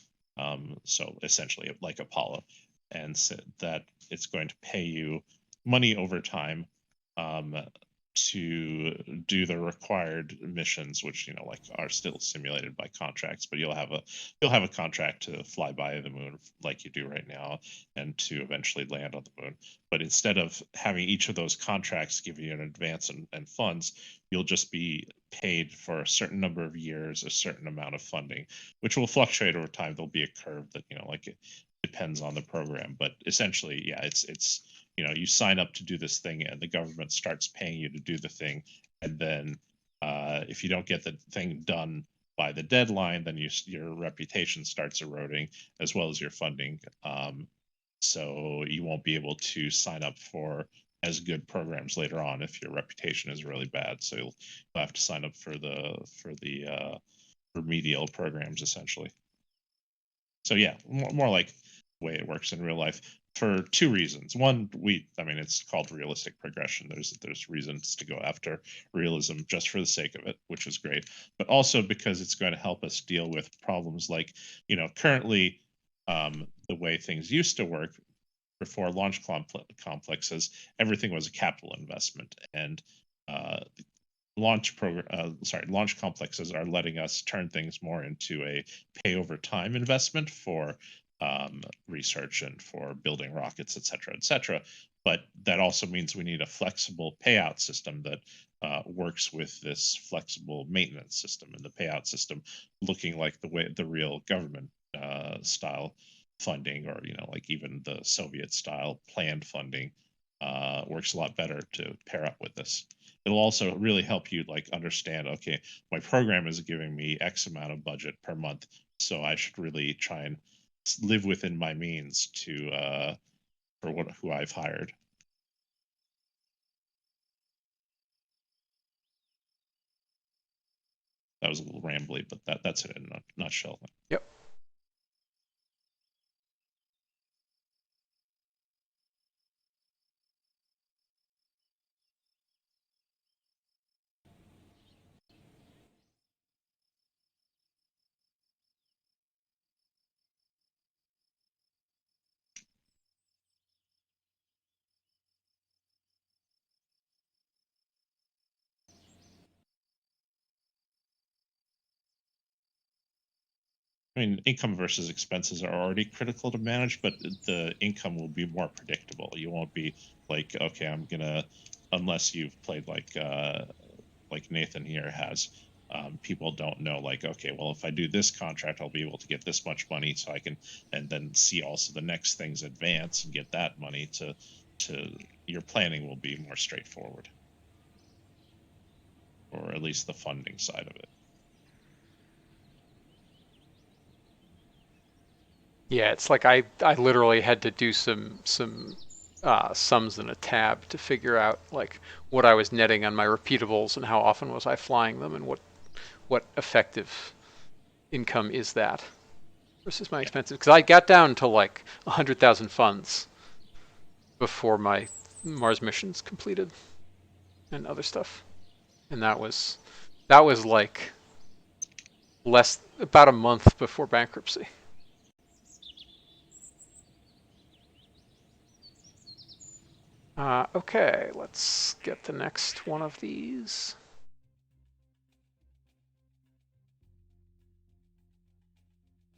So essentially, like Apollo, and so that it's going to pay you money over time um, to do the required missions, which like are still simulated by contracts, but you'll have a contract to fly by the moon like you do right now, and to eventually land on the moon. But instead of having each of those contracts give you an advance and funds, you'll just be paid for a certain number of years, a certain amount of funding, which will fluctuate over time. There'll be a curve that like it depends on the program, but essentially, yeah, it's you sign up to do this thing and the government starts paying you to do the thing, and then if you don't get the thing done by the deadline, then your reputation starts eroding as well as your funding. So you won't be able to sign up for as good programs later on if your reputation is really bad. So you'll have to sign up for the remedial programs essentially. So yeah, more like the way it works in real life for two reasons. One, it's called realistic progression. There's reasons to go after realism just for the sake of it, which is great, but also because it's going to help us deal with problems like, currently the way things used to work before launch complexes, everything was a capital investment, and uh, launch complexes are letting us turn things more into a pay over time investment for research and for building rockets, et cetera, et cetera. But that also means we need a flexible payout system that works with this flexible maintenance system, and the payout system looking like the real government style funding, or like even the Soviet style planned funding works a lot better to pair up with this. It'll also really help you understand, okay, my program is giving me X amount of budget per month, so I should really try and live within my means to for who I've hired. That was a little rambly, but that's it in a nutshell. Yep. Income versus expenses are already critical to manage, but the income will be more predictable. You won't be like, okay, I'm gonna, unless you've played like Nathan here has. People don't know, like, okay, well, if I do this contract, I'll be able to get this much money, so I can, and then see also the next things advance and get that money to your planning will be more straightforward, or at least the funding side of it. Yeah, it's like I literally had to do some sums in a tab to figure out like what I was netting on my repeatables and how often was I flying them and what effective income is that versus my Yeah. expenses. Because I got down to like 100,000 funds before my Mars missions completed and other stuff, and that was like less about a month before bankruptcy. Okay, let's get the next one of these.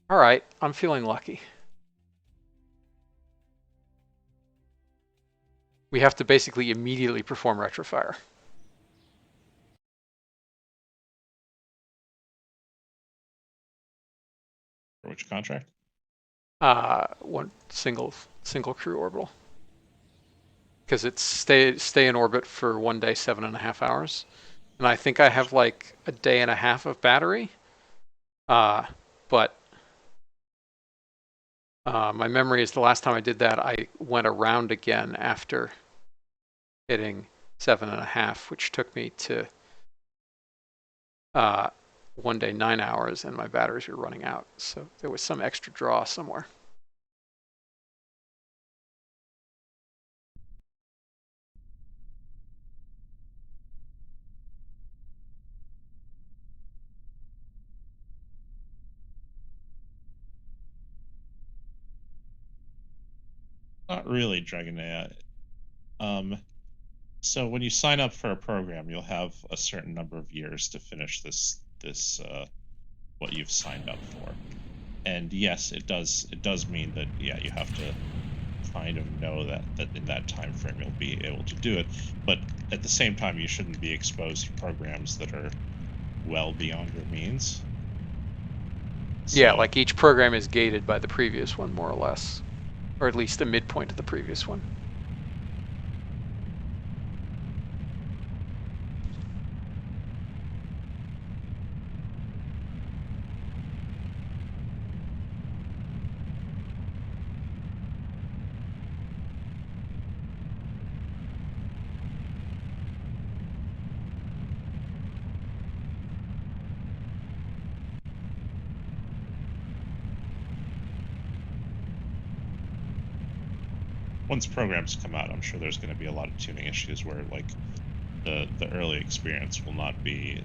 All right, I'm feeling lucky. We have to basically immediately perform retrofire. For which contract? One single crew orbital, because it's stay in orbit for 1 day, 7.5 hours, and I think I have like a day and a half of battery. But my memory is the last time I did that, I went around again after hitting 7.5, which took me to uh, 1 day, 9 hours, and my batteries were running out. So there was some extra draw somewhere. Not really, Dragon AI. So when you sign up for a program, you'll have a certain number of years to finish this what you've signed up for. And yes, it does mean that yeah, you have to kind of know that in that time frame you'll be able to do it. But at the same time, you shouldn't be exposed to programs that are well beyond your means. Yeah, So like each program is gated by the previous one, more or less, or at least the midpoint of the previous one. once programs come out, I'm sure there's going to be a lot of tuning issues where like the early experience will not be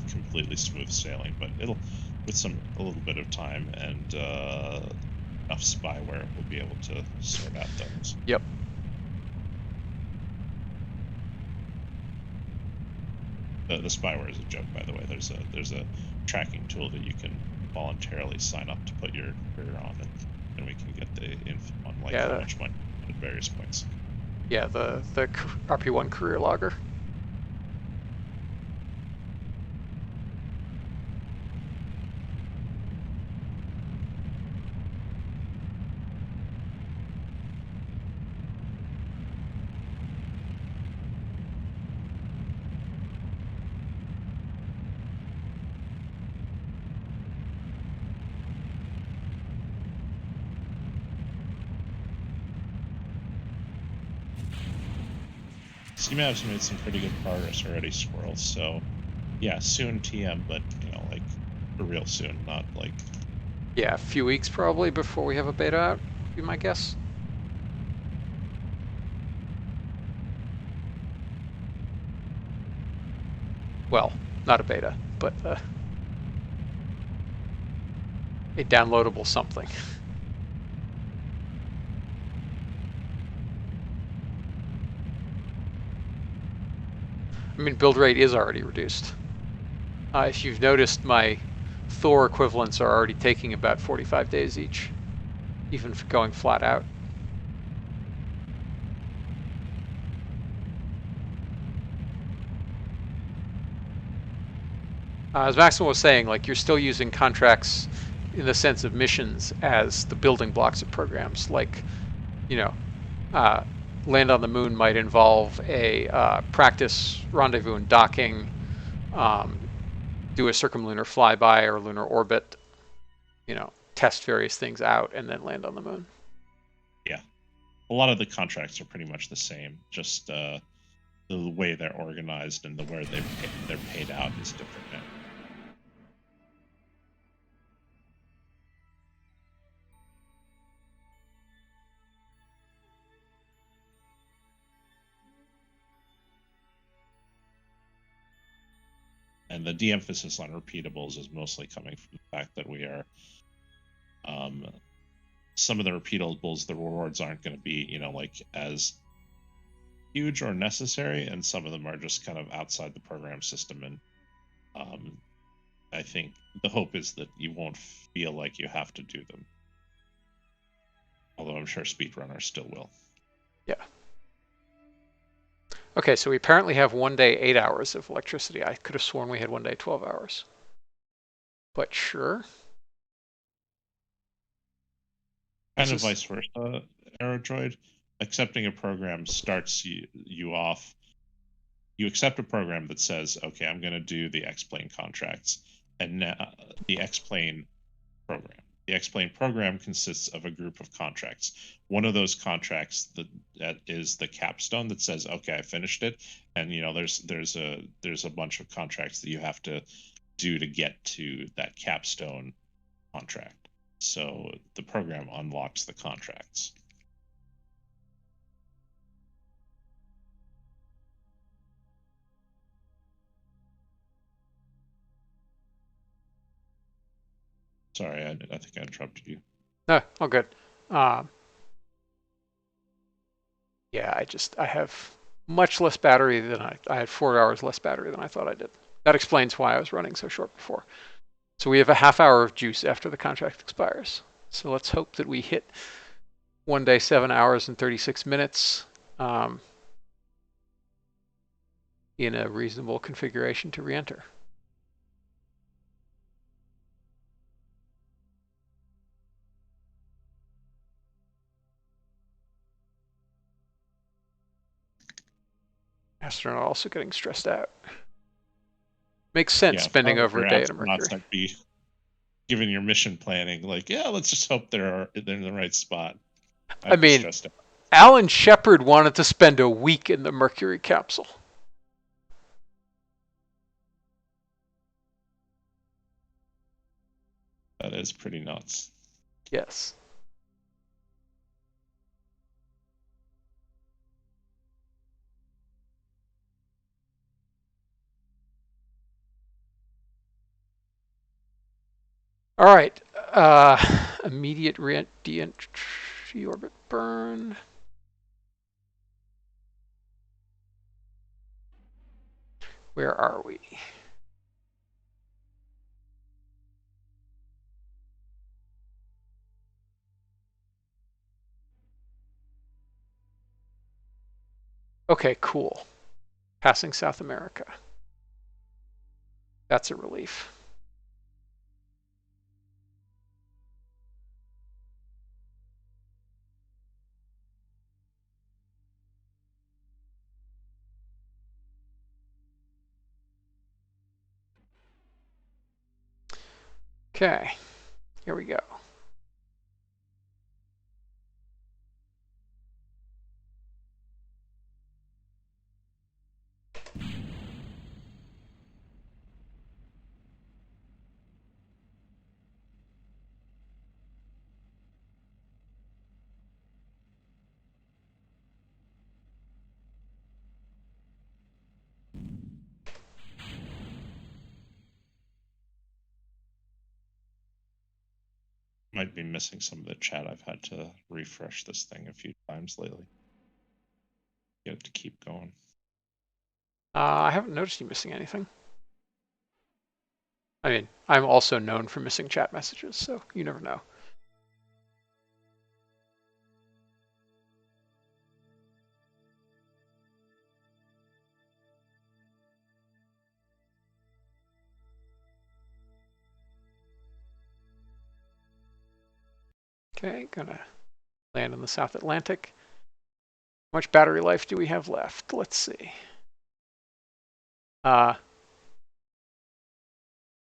completely smooth sailing, but it'll with a little bit of time and enough spyware, we'll be able to sort out things. Yep. The spyware is a joke, by the way. There's a tracking tool that you can voluntarily sign up to put your career on, and then we can get the info on like Yeah. how much money at various points. Yeah. The RP-1 career logger. CMAP's made some pretty good progress already, Squirrels. So yeah, soon TM, but like for real soon, not like Yeah, a few weeks probably before we have a beta out, would be my guess. Well, not a beta, but a downloadable something. I mean, build rate is already reduced. If you've noticed, my Thor equivalents are already taking about 45 days each, even for going flat out. As Maxwell was saying, like you're still using contracts in the sense of missions as the building blocks of programs. Like, you know, uh, land on the moon might involve a practice rendezvous and docking, um, do a circumlunar flyby or lunar orbit, you know, test various things out, and then land on the moon. Yeah. A lot of the contracts are pretty much the same. Just the way they're organized and the where they're paid out is different now. And the de-emphasis on repeatables is mostly coming from the fact that we are some of the repeatables, the rewards aren't going to be, you know, like as huge or necessary, and some of them are just kind of outside the program system. And I think the hope is that you won't feel like you have to do them. Although I'm sure speedrunners still will. Yeah. Okay, so we apparently have one day 8 hours of electricity. I could have sworn we had one day 12 hours. But sure. Kind of vice versa, Aerodroid. Accepting a program starts you off. You accept a program that says, okay, I'm going to do the X-Plane contracts, and the X-Plane program. The X-Plane program consists of a group of contracts. One of those contracts that is the capstone that says, okay, I finished it, and you know there's a bunch of contracts that you have to do to get to that capstone contract. So the program unlocks the contracts. Sorry, I think I interrupted you. No, all good. Yeah, I have much less battery than I had 4 hours less battery than I thought I did. That explains why I was running so short before. So we have a half hour of juice after the contract expires. So let's hope that we hit one day 7 hours and 36 minutes in a reasonable configuration to re-enter. Astronaut also getting stressed out. Makes sense spending over a day in a Mercury. I'd be given your mission planning, like, yeah, let's just hope they're in the right spot. I mean, Alan Shepard wanted to spend a week in the Mercury capsule. That is pretty nuts. Yes. All right. Immediate de-entry orbit burn. Where are we? Okay, cool. Passing South America. That's a relief. Okay, here we go. Might be missing some of the chat. I've had to refresh this thing a few times lately. You have to keep going. I haven't noticed you missing anything. I mean, I'm also known for missing chat messages, so you never know. Okay, gonna land in the South Atlantic. How much battery life do we have left? Let's see.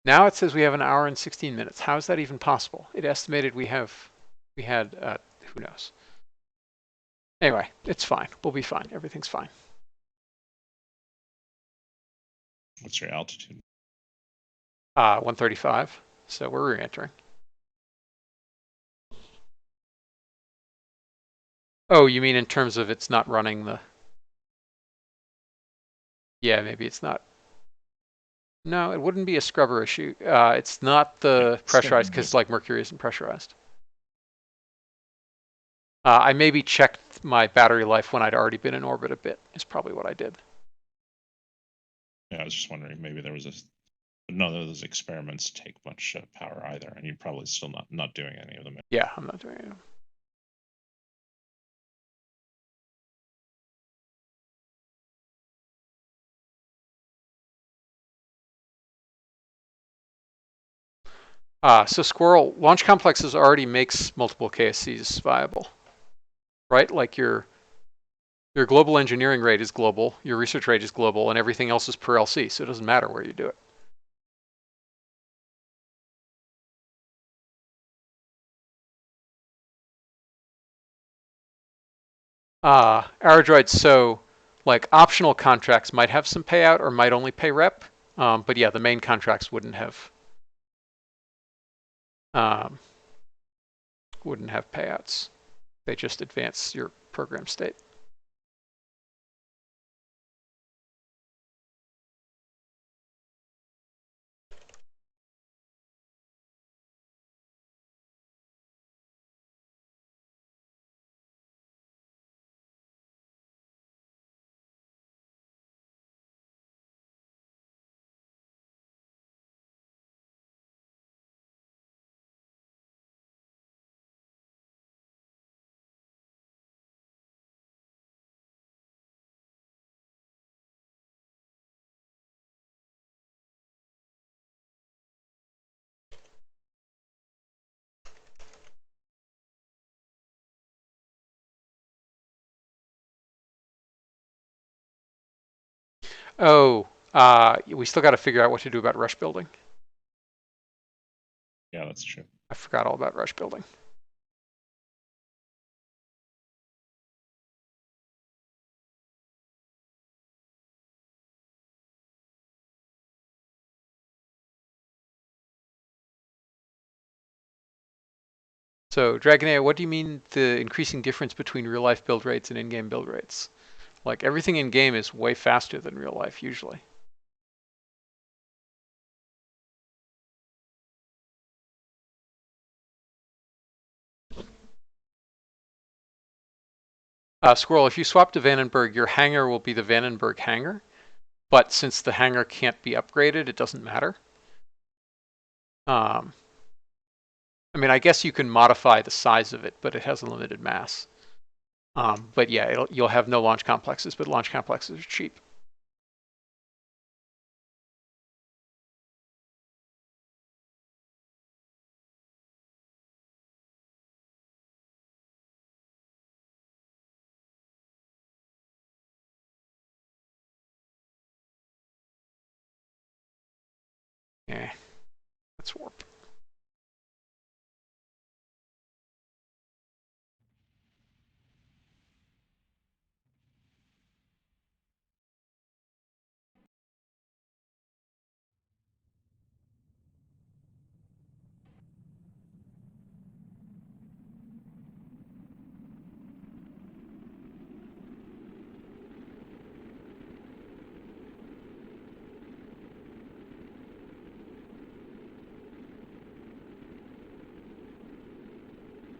Now it says we have an hour and 16 minutes. How is that even possible? It estimated we had, who knows? Anyway, it's fine. We'll be fine. Everything's fine. What's your altitude? 135. So we're re-entering. Oh, you mean in terms of it's not running the... Yeah, maybe it's not. No, it wouldn't be a scrubber issue. It's not Yeah, the still pressurized because like Mercury isn't pressurized. I maybe checked my battery life when I'd already been in orbit a bit, is probably what I did. Yeah, I was just wondering, maybe there was a... But none of those experiments take much power either, and you're probably still not doing any of them. Yeah, I'm not doing it. So Squirrel, Launch Complexes already makes multiple KSCs viable, right? Like your global engineering rate is global, your research rate is global, and everything else is per LC, so it doesn't matter where you do it. Aerodroids, so like optional contracts might have some payout or might only pay rep, but yeah, the main contracts wouldn't have um, payouts. They just advance your program state. Oh, we still got to figure out what to do about rush building. Yeah, that's true. I forgot all about rush building. So Dragonair, what do you mean the increasing difference between real life build rates and in-game build rates? Like everything in game is way faster than real life usually. Squirrel, if you swap to Vandenberg, your hangar will be the Vandenberg hangar, but since the hangar can't be upgraded, it doesn't matter. I mean, I guess you can modify the size of it, but it has a limited mass. But yeah, you'll have no launch complexes, but launch complexes are cheap. Yeah, that's warp.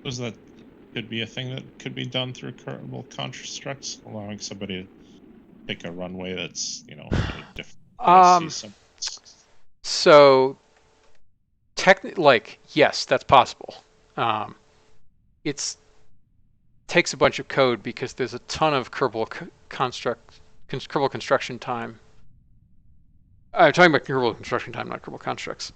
Was that could be a thing that could be done through curable constructs, allowing somebody to pick a runway that's, you know, at a different PSC. So like, yes, that's possible. It's takes a bunch of code because there's a ton of Kerbal Kerbal construction time. I'm talking about Kerbal construction time, not Kerbal constructs.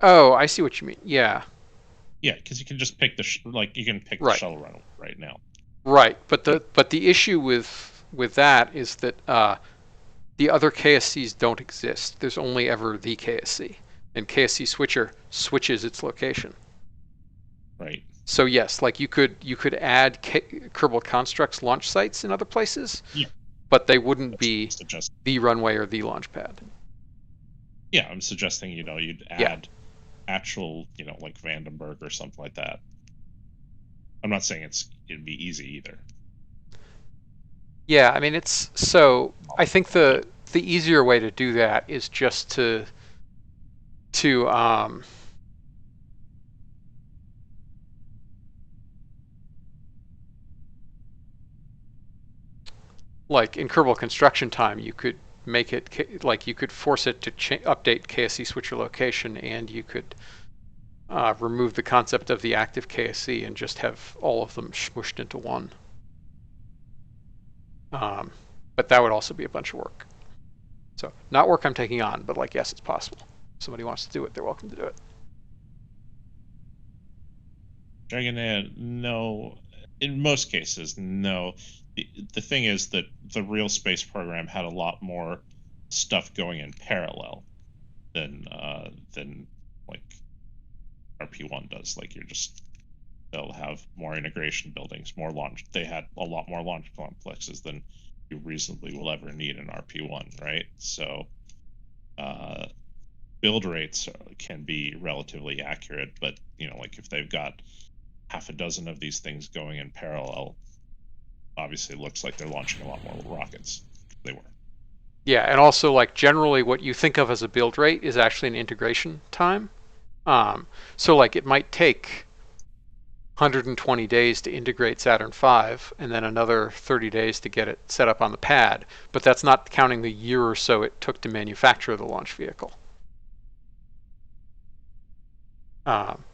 Oh, I see what you mean. Yeah. Yeah, because you can just pick the you can pick the shuttle runway right now. Right, but the issue with that is that the other KSCs don't exist. There's only ever the KSC, and KSC switcher switches its location. Right. So yes, like you could add Kerbal Constructs launch sites in other places, Yeah. but they wouldn't That's be suggest. the runway or the launch pad. Yeah, I'm suggesting you'd Yeah. add actual like Vandenberg or something like that. I'm not saying it'd be easy either. Yeah, I mean it's so I think the easier way to do that is just to like in Kerbal construction time, you could make it like you could force it to update KSC switcher location, and you could remove the concept of the active KSC and just have all of them smushed into one. Um, but that would also be a bunch of work. So not work I'm taking on, but like yes, it's possible. If somebody wants to do it, they're welcome to do it. Dragonair, no. In most cases, no. The thing is that the real space program had a lot more stuff going in parallel than like RP-1 does. Like they'll have more integration buildings, more launch. They had a lot more launch complexes than you reasonably will ever need in RP-1, right? So build rates can be relatively accurate, but like if they've got half a dozen of these things going in parallel, obviously it looks like they're launching a lot more rockets. They were. Yeah, and also like generally what you think of as a build rate is actually an integration time. So like it might take 120 days to integrate Saturn V and then another 30 days to get it set up on the pad, but that's not counting the year or so it took to manufacture the launch vehicle. Um,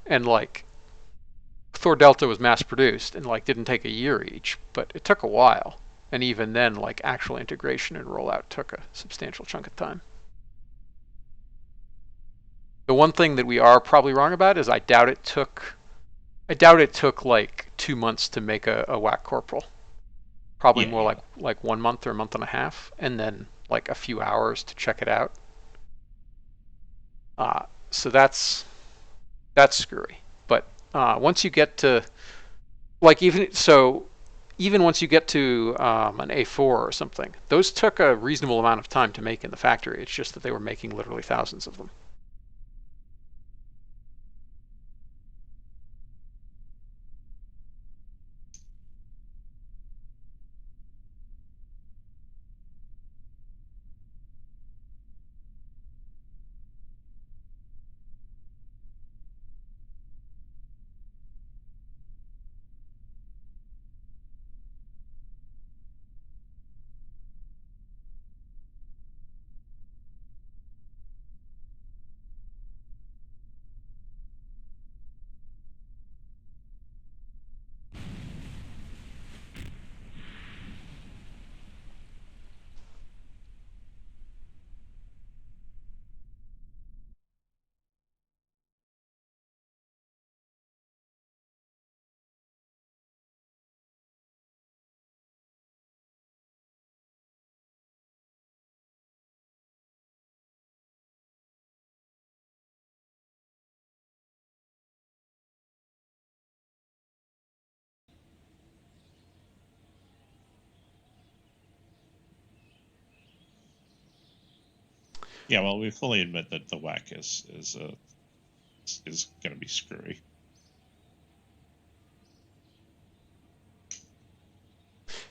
and like Thor Delta was mass produced and like didn't take a year each, but it took a while. And even then, like actual integration and rollout took a substantial chunk of time. The one thing that we are probably wrong about is I doubt it took like 2 months to make a whack corporal. Probably Yeah, more yeah. like 1 month or a month and a half, and then like a few hours to check it out. So that's screwy. But once you get to like even once you get to an A4 or something, those took a reasonable amount of time to make in the factory. It's just that they were making literally thousands of them. Yeah, well, we fully admit that the whack is going to be screwy.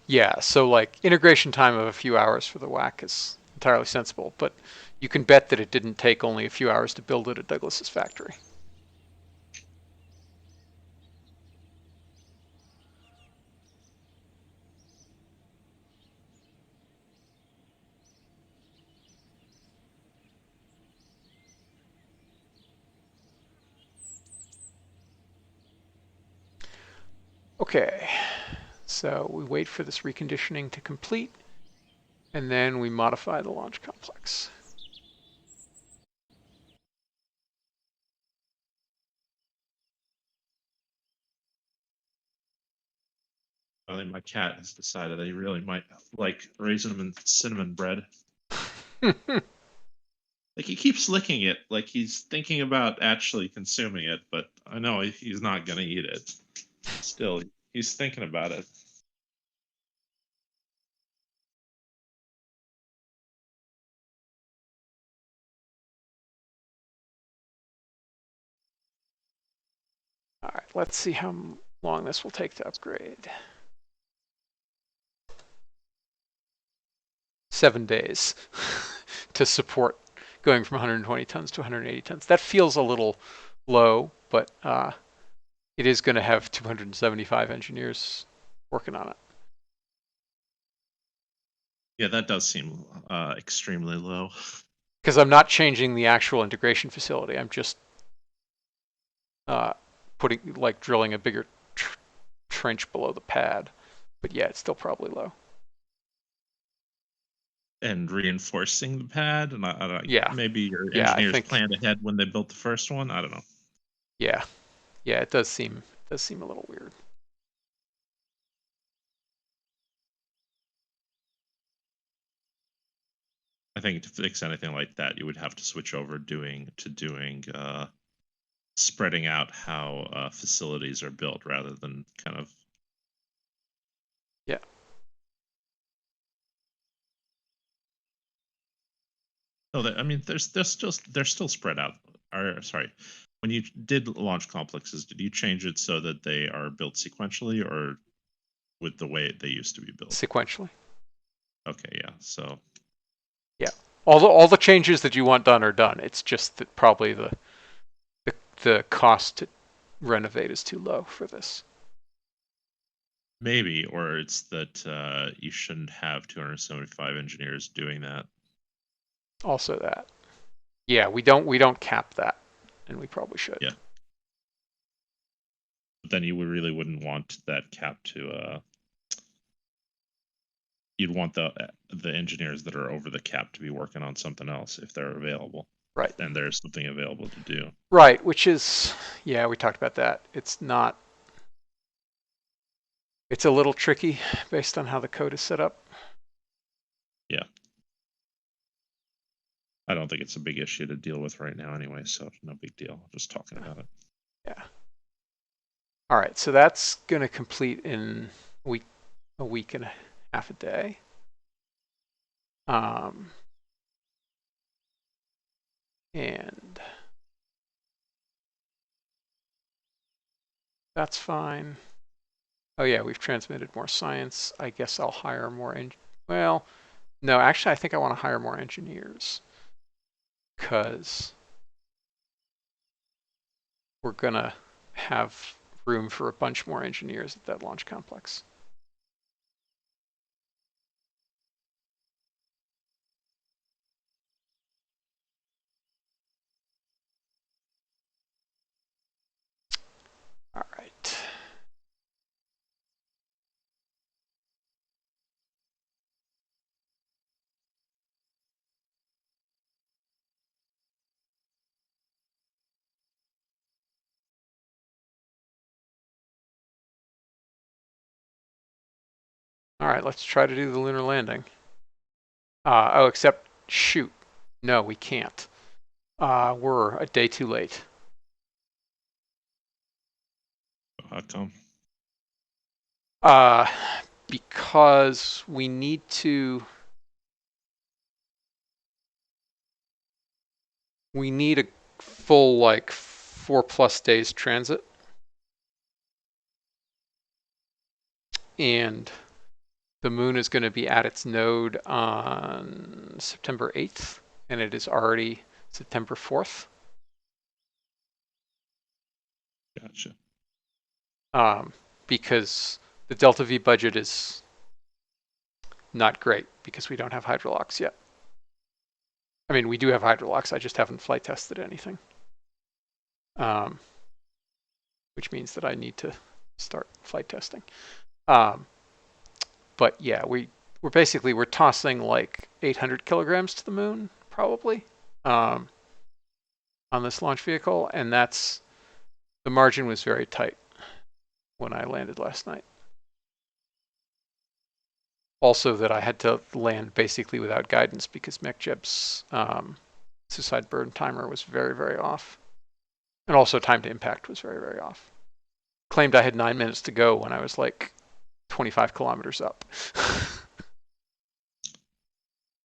Yeah, so like integration time of a few hours for the whack is entirely sensible, but you can bet that it didn't take only a few hours to build it at Douglas's factory. Okay, so we wait for this reconditioning to complete, and then we modify the launch complex. I think my cat has decided that he really might like raisin and cinnamon bread. Like he keeps licking it, like he's thinking about actually consuming it, but I know he's not gonna eat it. Still, he's thinking about it. All right, let's see how long this will take to upgrade. 7 days to support going from 120 tons to 180 tons. That feels a little low, but it is going to have 275 engineers working on it. Yeah, that does seem extremely low. Because I'm not changing the actual integration facility. I'm just putting, like, drilling a bigger trench below the pad. But yeah, it's still probably low. And reinforcing the pad, and I don't, Yeah, maybe your yeah, I engineers think, planned ahead when they built the first one. I don't know. yeah, yeah, it does seem a little weird. I think to fix anything like that, you would have to switch over doing spreading out how facilities are built rather than kind of. Yeah. Oh, I mean, they're still spread out. Or sorry, when you did launch complexes, did you change it so that they are built sequentially or with the way they used to be built? Sequentially. Okay, yeah. So Yeah. All the changes that you want done are done. It's just that probably the cost to renovate is too low for this. maybe, or it's that you shouldn't have 275 engineers doing that. Also that. Yeah, we don't cap that, and we probably should. Yeah. But then you really wouldn't want that cap to. You'd want the engineers that are over the cap to be working on something else if they're available. Right. And there's something available to do. Right, which is, yeah, we talked about that. It's not. It's a little tricky based on how the code is set up. Yeah. I don't think it's a big issue to deal with right now anyway, so no big deal. Just talking about it. Yeah. All right, so that's going to complete in a week and a half a day. And that's fine. Oh yeah, we've transmitted more science. I guess I'll hire more. Well, no, actually, I think I want to hire more engineers because we're gonna have room for a bunch more engineers at that launch complex. All right. All right, let's try to do the lunar landing. Oh, except, shoot. No, we can't. We're a day too late. How come? Uh, because we need a full, like, 4+ days transit. And the moon is going to be at its node on September 8th, and it is already September 4th. Gotcha. Because the Delta V budget is not great because we don't have hydrolocks yet. I mean, we do have hydrolocks, I just haven't flight tested anything. Which means that I need to start flight testing. But yeah, we're tossing like 800 kilograms to the moon, probably, on this launch vehicle, and the margin was very tight when I landed last night. Also that I had to land basically without guidance because MechJeb's suicide burn timer was very, very off. And also time to impact was very, very off. Claimed I had 9 minutes to go when I was like 25 kilometers up.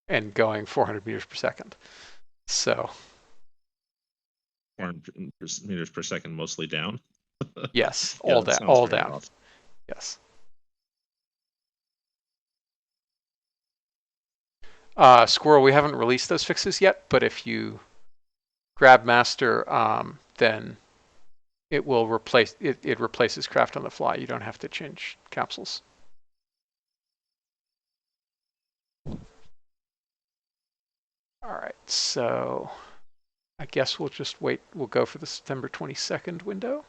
And going 400 meters per second. So 400 meters per second, mostly down. yes, Yeah, all that down, sounds all very down. off. Yes. Squirrel, we haven't released those fixes yet, but if you grab master, then it will replace it replaces craft on the fly. You don't have to change capsules. All right, so I guess we'll just wait. We'll go for the September 22nd window.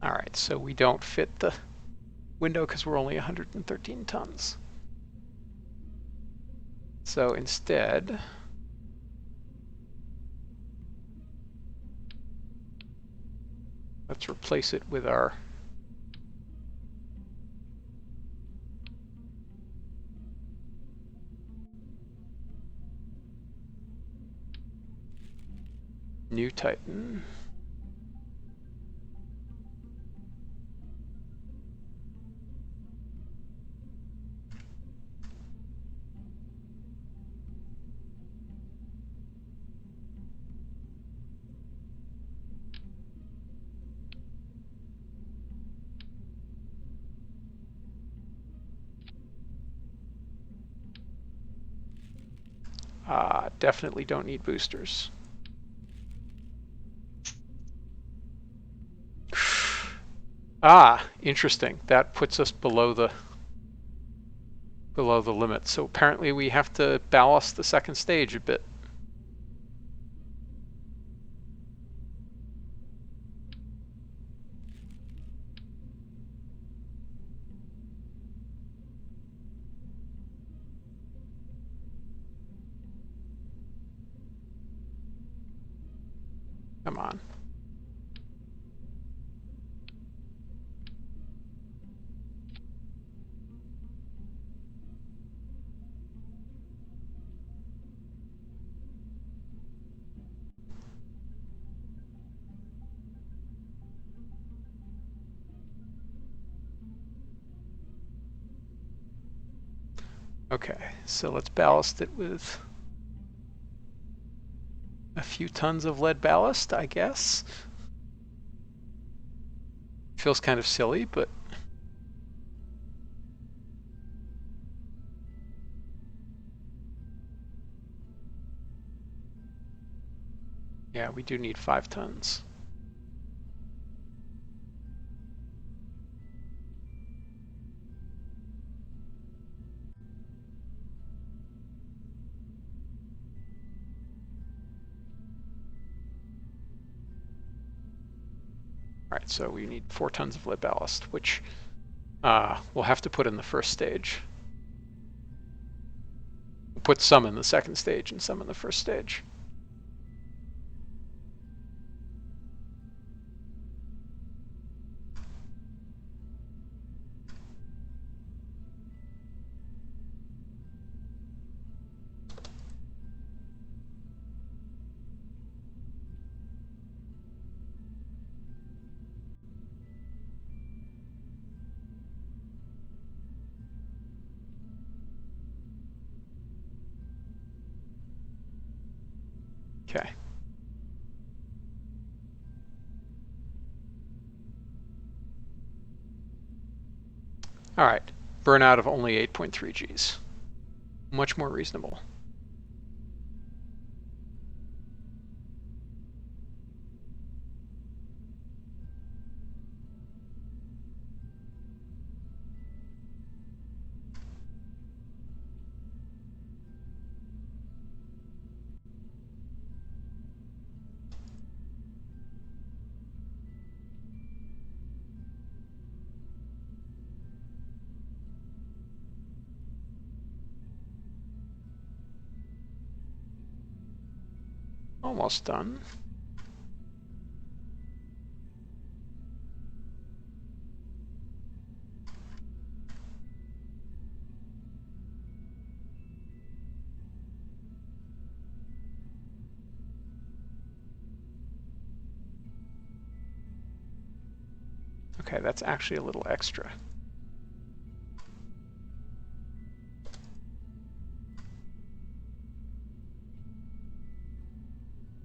All right, so we don't fit the window because we're only 113 tons. So instead, let's replace it with our new Titan. Definitely don't need boosters. Interesting. That puts us below the limit. So apparently we have to ballast the second stage a bit. Come on. Okay, so let's ballast it with a few tons of lead ballast, I guess. Feels kind of silly, but yeah, we do need 5 tons. All right, so we need 4 tons of lead ballast, which we'll have to put in the first stage. We'll put some in the second stage and some in the first stage. Okay. All right, burnout of only 8.3 Gs. Much more reasonable. Almost done. Okay, that's actually a little extra.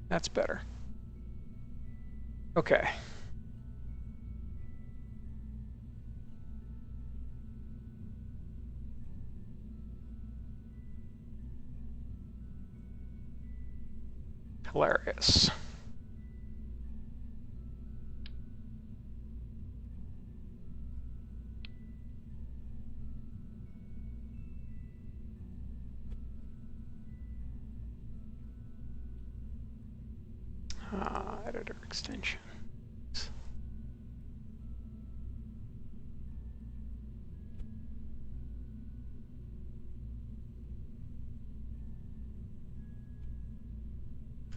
That's better. Okay. Hilarious. Editor extension.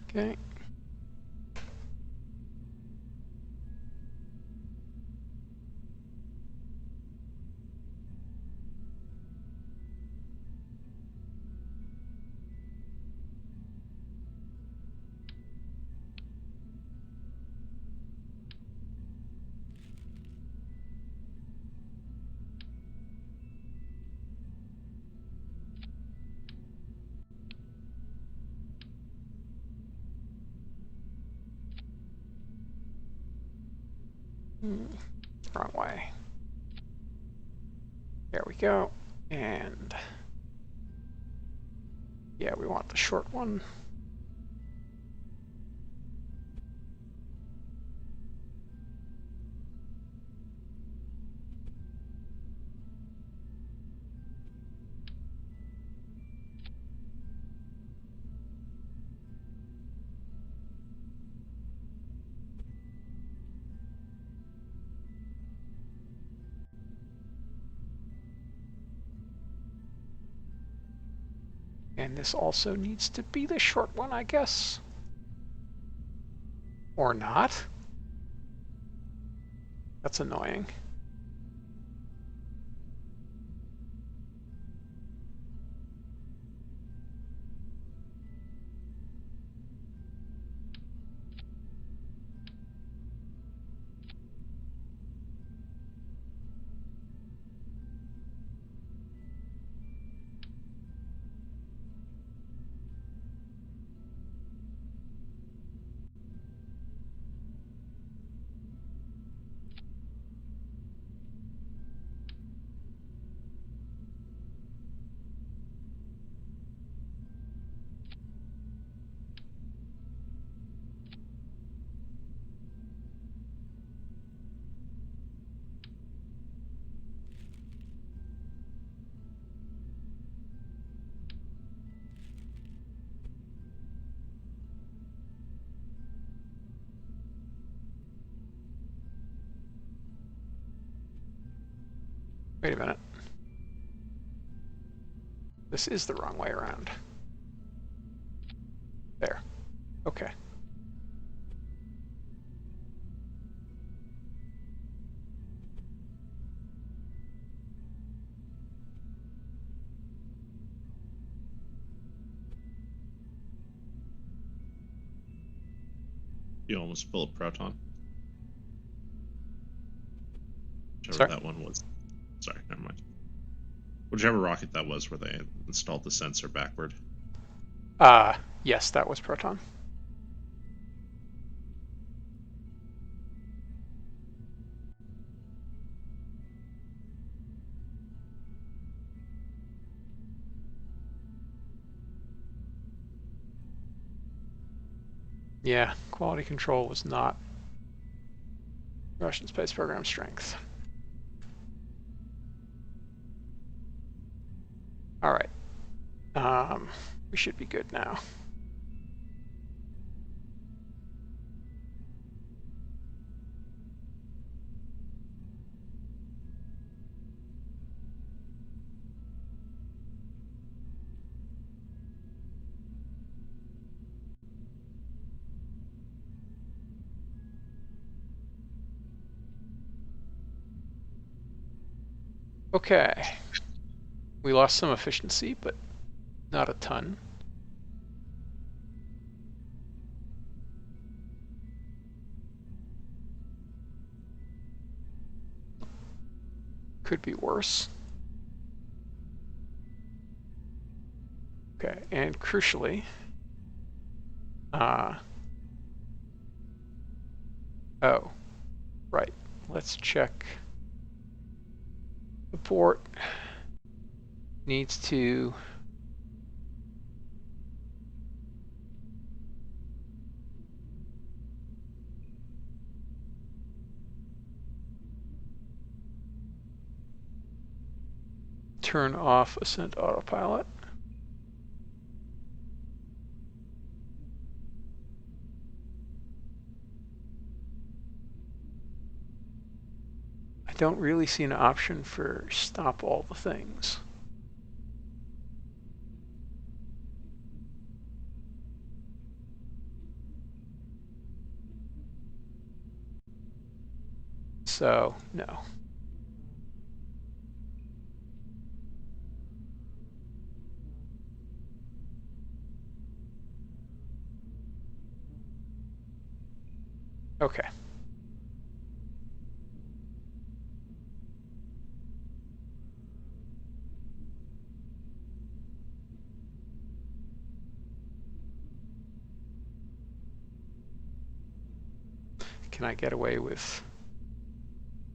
Okay. Wrong way. There we go. And yeah, we want the short one. And this also needs to be the short one, I guess. Or not. That's annoying. Wait a minute. This is the wrong way around. There. Okay. You almost spill a proton. Whichever Sorry? that one was. Sorry, never mind. Whichever rocket that was where they installed the sensor backward. Yes, that was Proton. Yeah, quality control was not Russian space program strength. All right. We should be good now. Okay. We lost some efficiency, but not a ton. Could be worse. Okay, and crucially, oh, right. Let's check. The port needs to turn off Ascent Autopilot. I don't really see an option for stop all the things. So, no. Okay. Can I get away with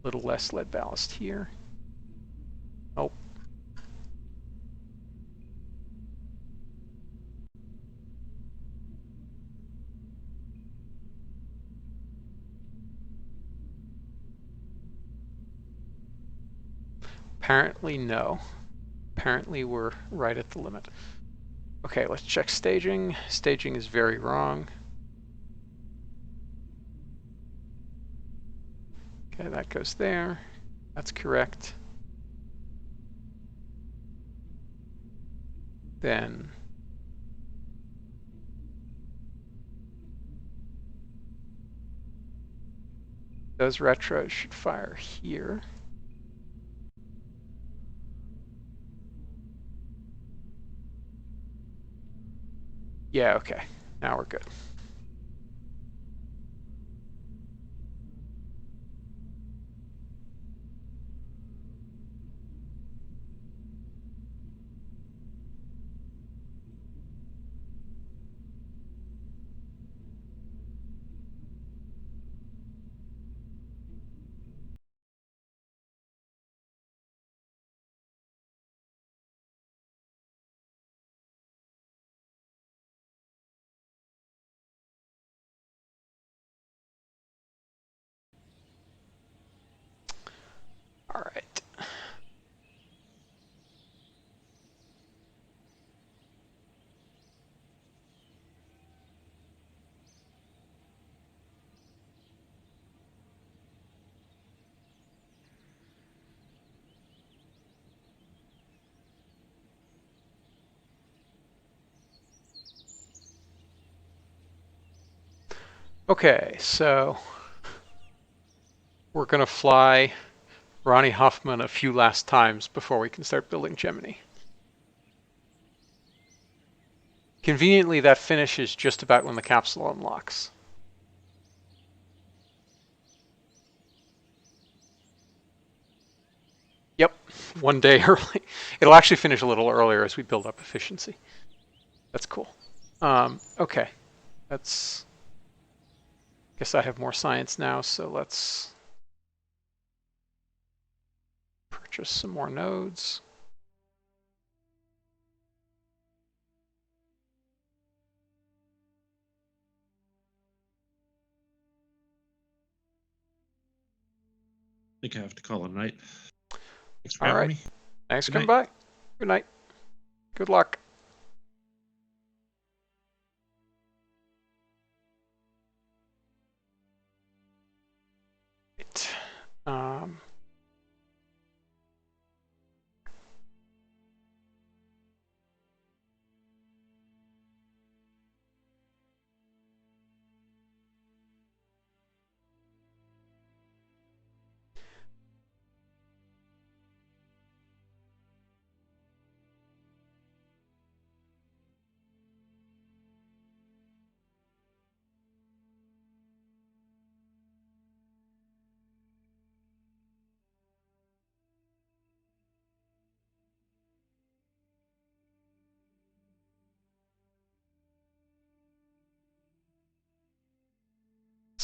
a little less lead ballast here? Oh. Apparently, no. Apparently, we're right at the limit. Okay, let's check staging. Staging is very wrong. Okay, that goes there. That's correct. Then those retros should fire here. Yeah, okay. Now we're good. All right. Okay, so we're going to fly Ronnie Hoffman a few last times before we can start building Gemini. Conveniently, that finishes just about when the capsule unlocks. Yep, 1 day early. It'll actually finish a little earlier as we build up efficiency. That's cool. Okay, that's. Guess I have more science now, so let's purchase some more nodes. think I have to call it a night. Thanks for All having right. me. Thanks for Good coming night. by. Good night. Good luck. Right.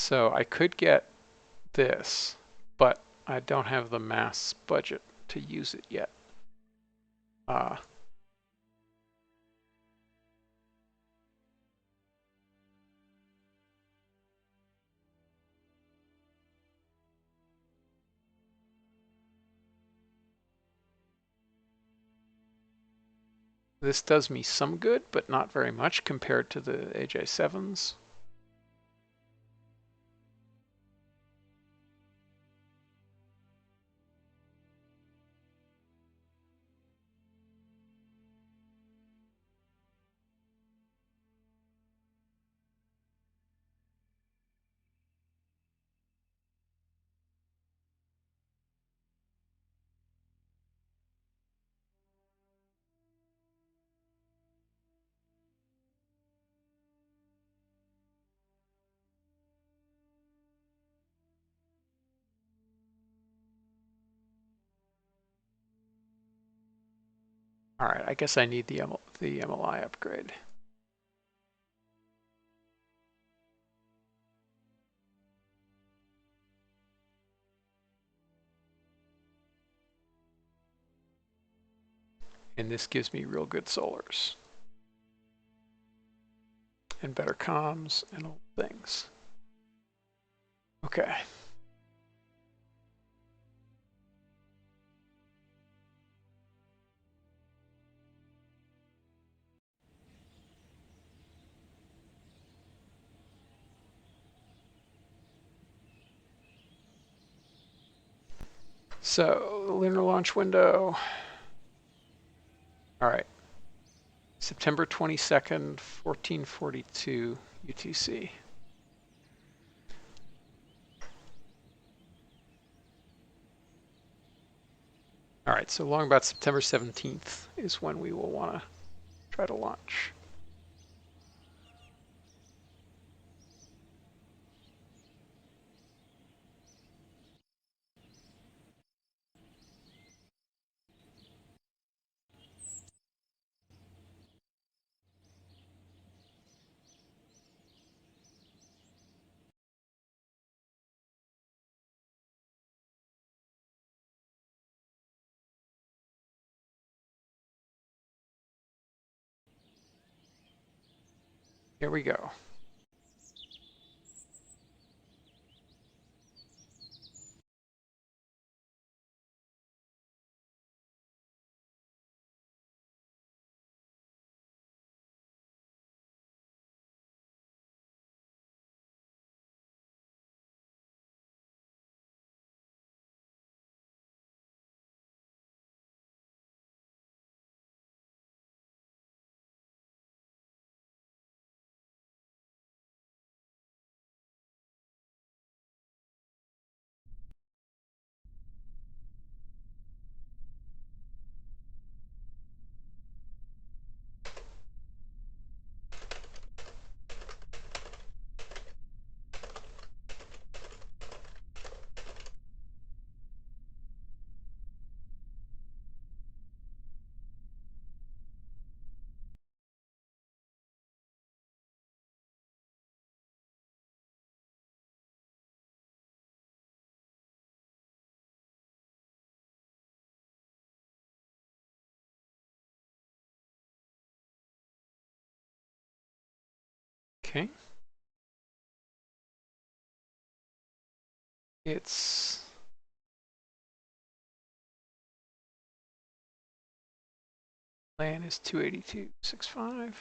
So I could get this, but I don't have the mass budget to use it yet. This does me some good, but not very much compared to the AJ7s. All right, I guess I need the MLI upgrade. And this gives me real good solars. And better comms and all things. Okay. So, the lunar launch window. All right. September 22nd, 1442 UTC. All right, so along about September 17th is when we will want to try to launch. Here we go. Okay. It's Land is 282.65.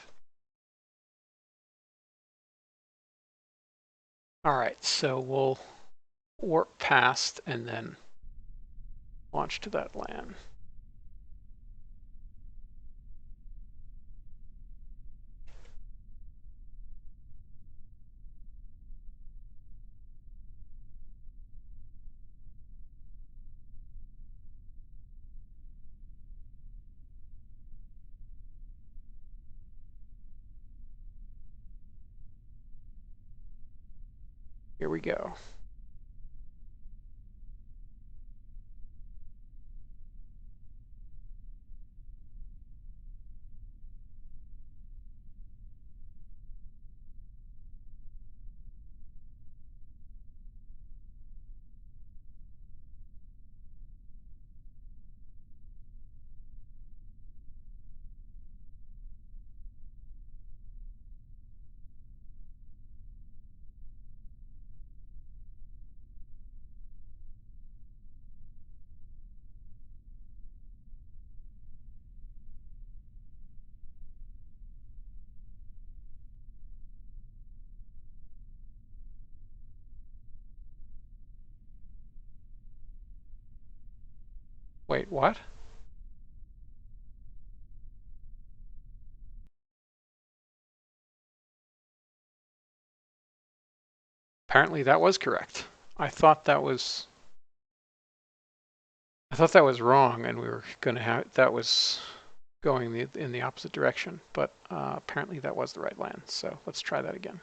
All right, so we'll warp past and then launch to that land. Here we go. Wait, what? Apparently that was correct. I thought that was wrong, and we were going to have that was going in the opposite direction. But apparently that was the right land. So let's try that again.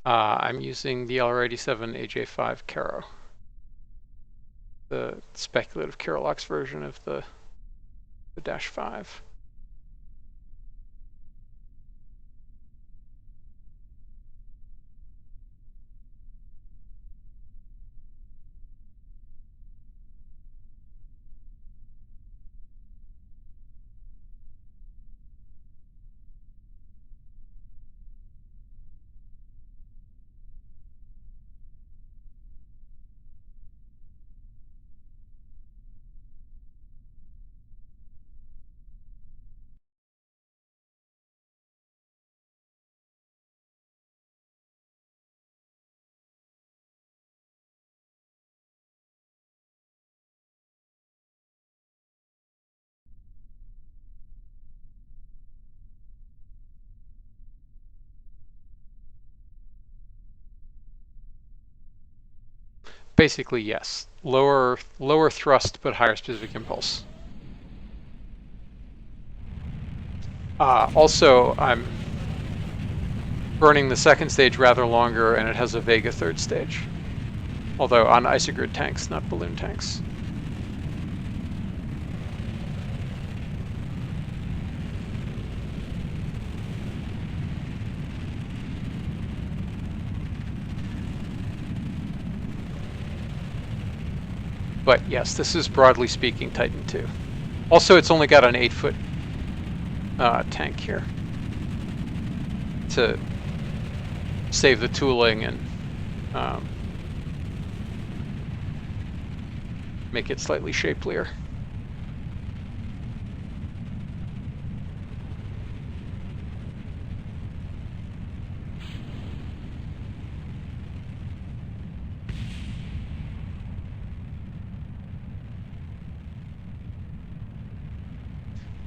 I'm using the LR87 AJ5 Caro, the speculative Carolox version of the Dash 5. Basically, yes. Lower thrust, but higher specific impulse. Also, I'm burning the second stage rather longer, and it has a Vega third stage. Although on isogrid tanks, not balloon tanks. But yes, this is broadly speaking Titan II. Also, it's only got an 8-foot tank here to save the tooling and make it slightly shapelier.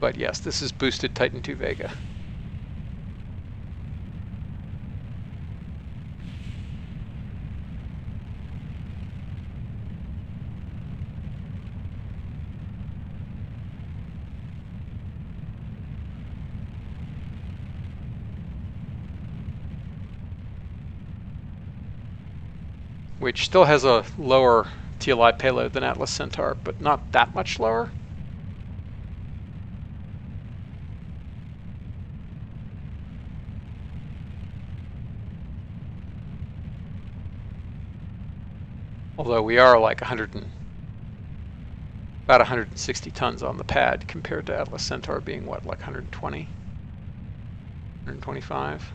But yes, this is boosted Titan II Vega. Which still has a lower TLI payload than Atlas Centaur, but not that much lower. Although we are like about 160 tons on the pad compared to Atlas Centaur being what, like 120, 125.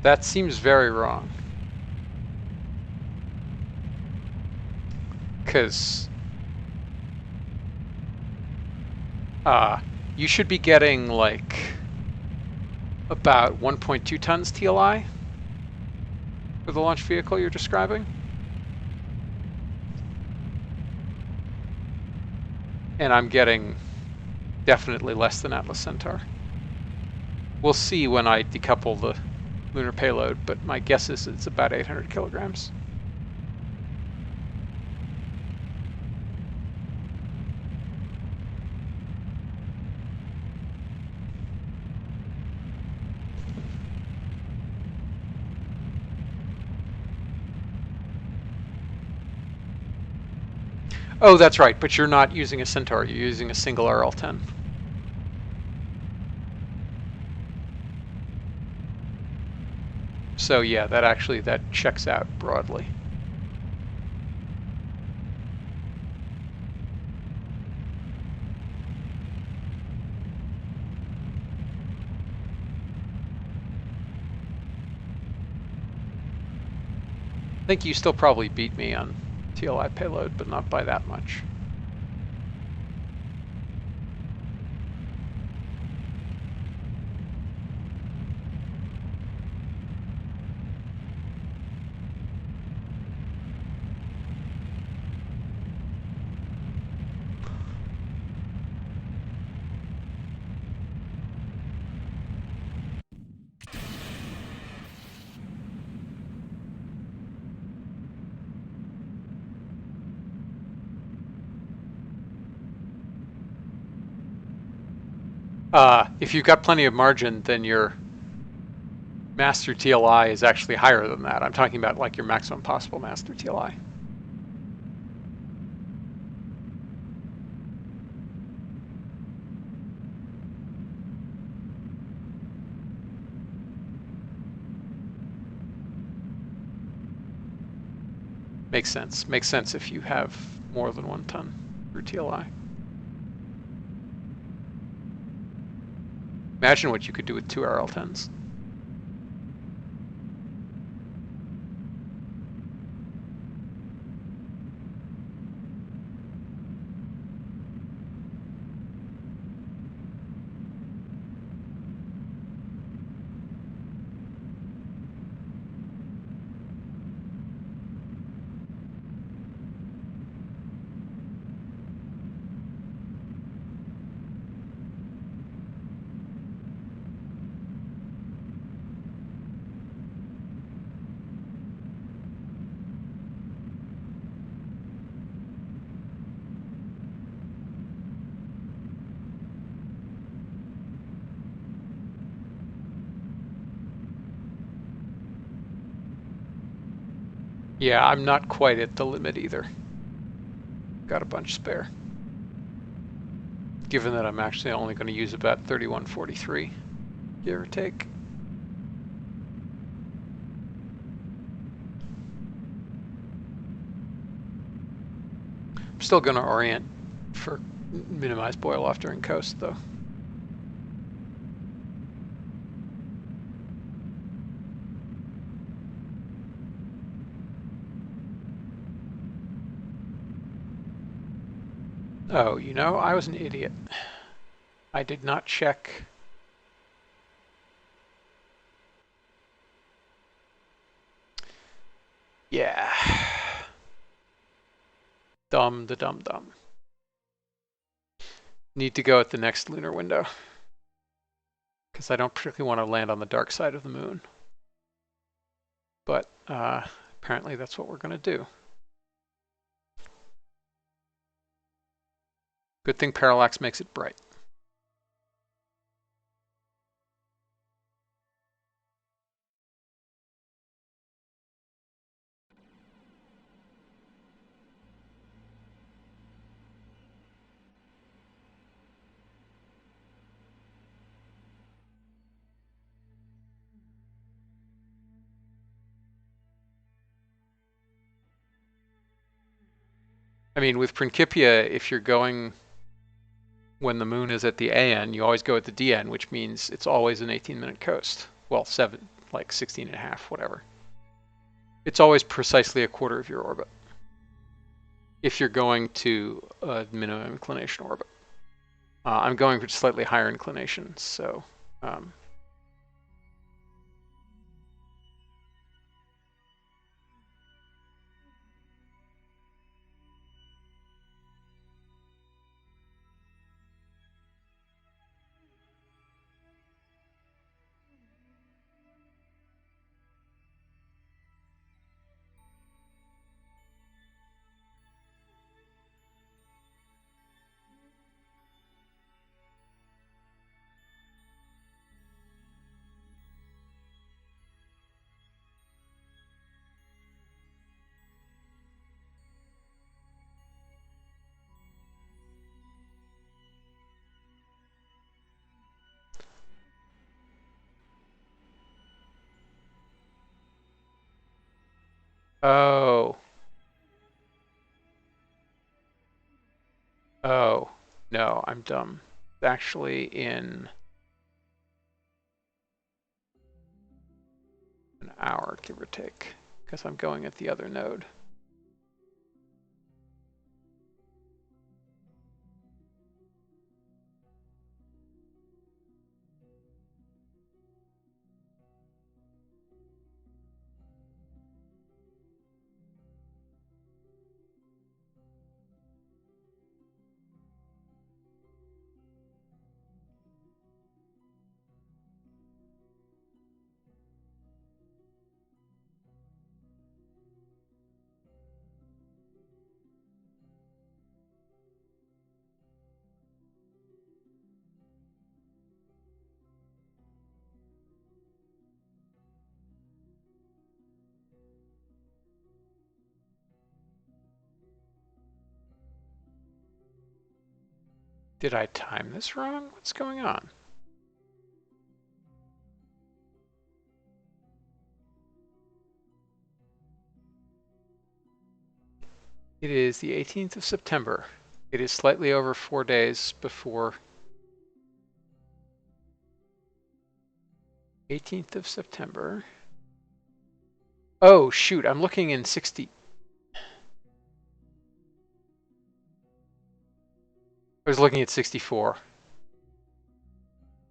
That seems very wrong. Because you should be getting like about 1.2 tons TLI for the launch vehicle you're describing. And I'm getting definitely less than Atlas Centaur. We'll see when I decouple the lunar payload, but my guess is it's about 800 kilograms. Oh, that's right, but you're not using a Centaur, you're using a single RL-10. So yeah, that checks out broadly. I think you still probably beat me on TLI payload, but not by that much. If you've got plenty of margin, then your master TLI is actually higher than that. I'm talking about like your maximum possible master TLI. Makes sense. Makes sense if you have more than 1 ton for TLI. Imagine what you could do with 2 RL-10s. Yeah, I'm not quite at the limit either. Got a bunch spare. Given that I'm actually only going to use about 3143, give or take. I'm still going to orient for minimize boil off during coast though. Oh, you know, I was an idiot. I did not check. Yeah. Dumb the dumb dumb. Need to go at the next lunar window. Because I don't particularly want to land on the dark side of the moon. But apparently that's what we're going to do. Good thing parallax makes it bright. I mean, with Principia, if you're going when the moon is at the AN, you always go at the DN, which means it's always an 18-minute coast. Well, 16 and a half, whatever. It's always precisely a quarter of your orbit if you're going to a minimum inclination orbit. I'm going for slightly higher inclination, so oh, oh, no, I'm dumb. Actually, in an hour, give or take, because I'm going at the other node. Did I time this wrong? What's going on? It is the 18th of September. It is slightly over 4 days before 18th of September. Oh, shoot, I'm looking in 60. I was looking at 64.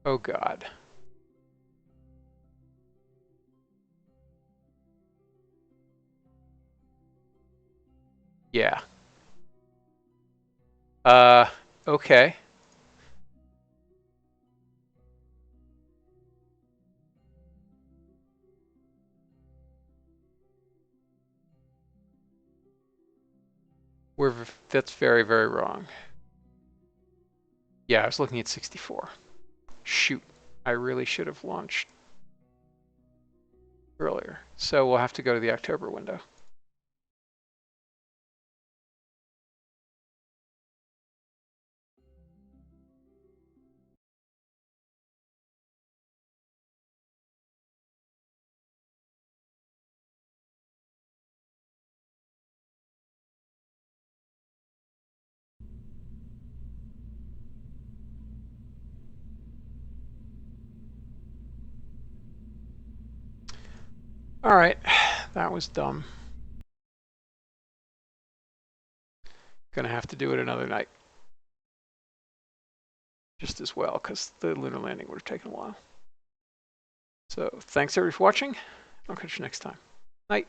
Oh, God. Yeah. Okay. That's very, very wrong. Yeah, I was looking at 64. Shoot, I really should have launched earlier. So we'll have to go to the October window. All right, that was dumb. Gonna have to do it another night. Just as well, because the lunar landing would have taken a while. So thanks everybody for watching. I'll catch you next time. Night.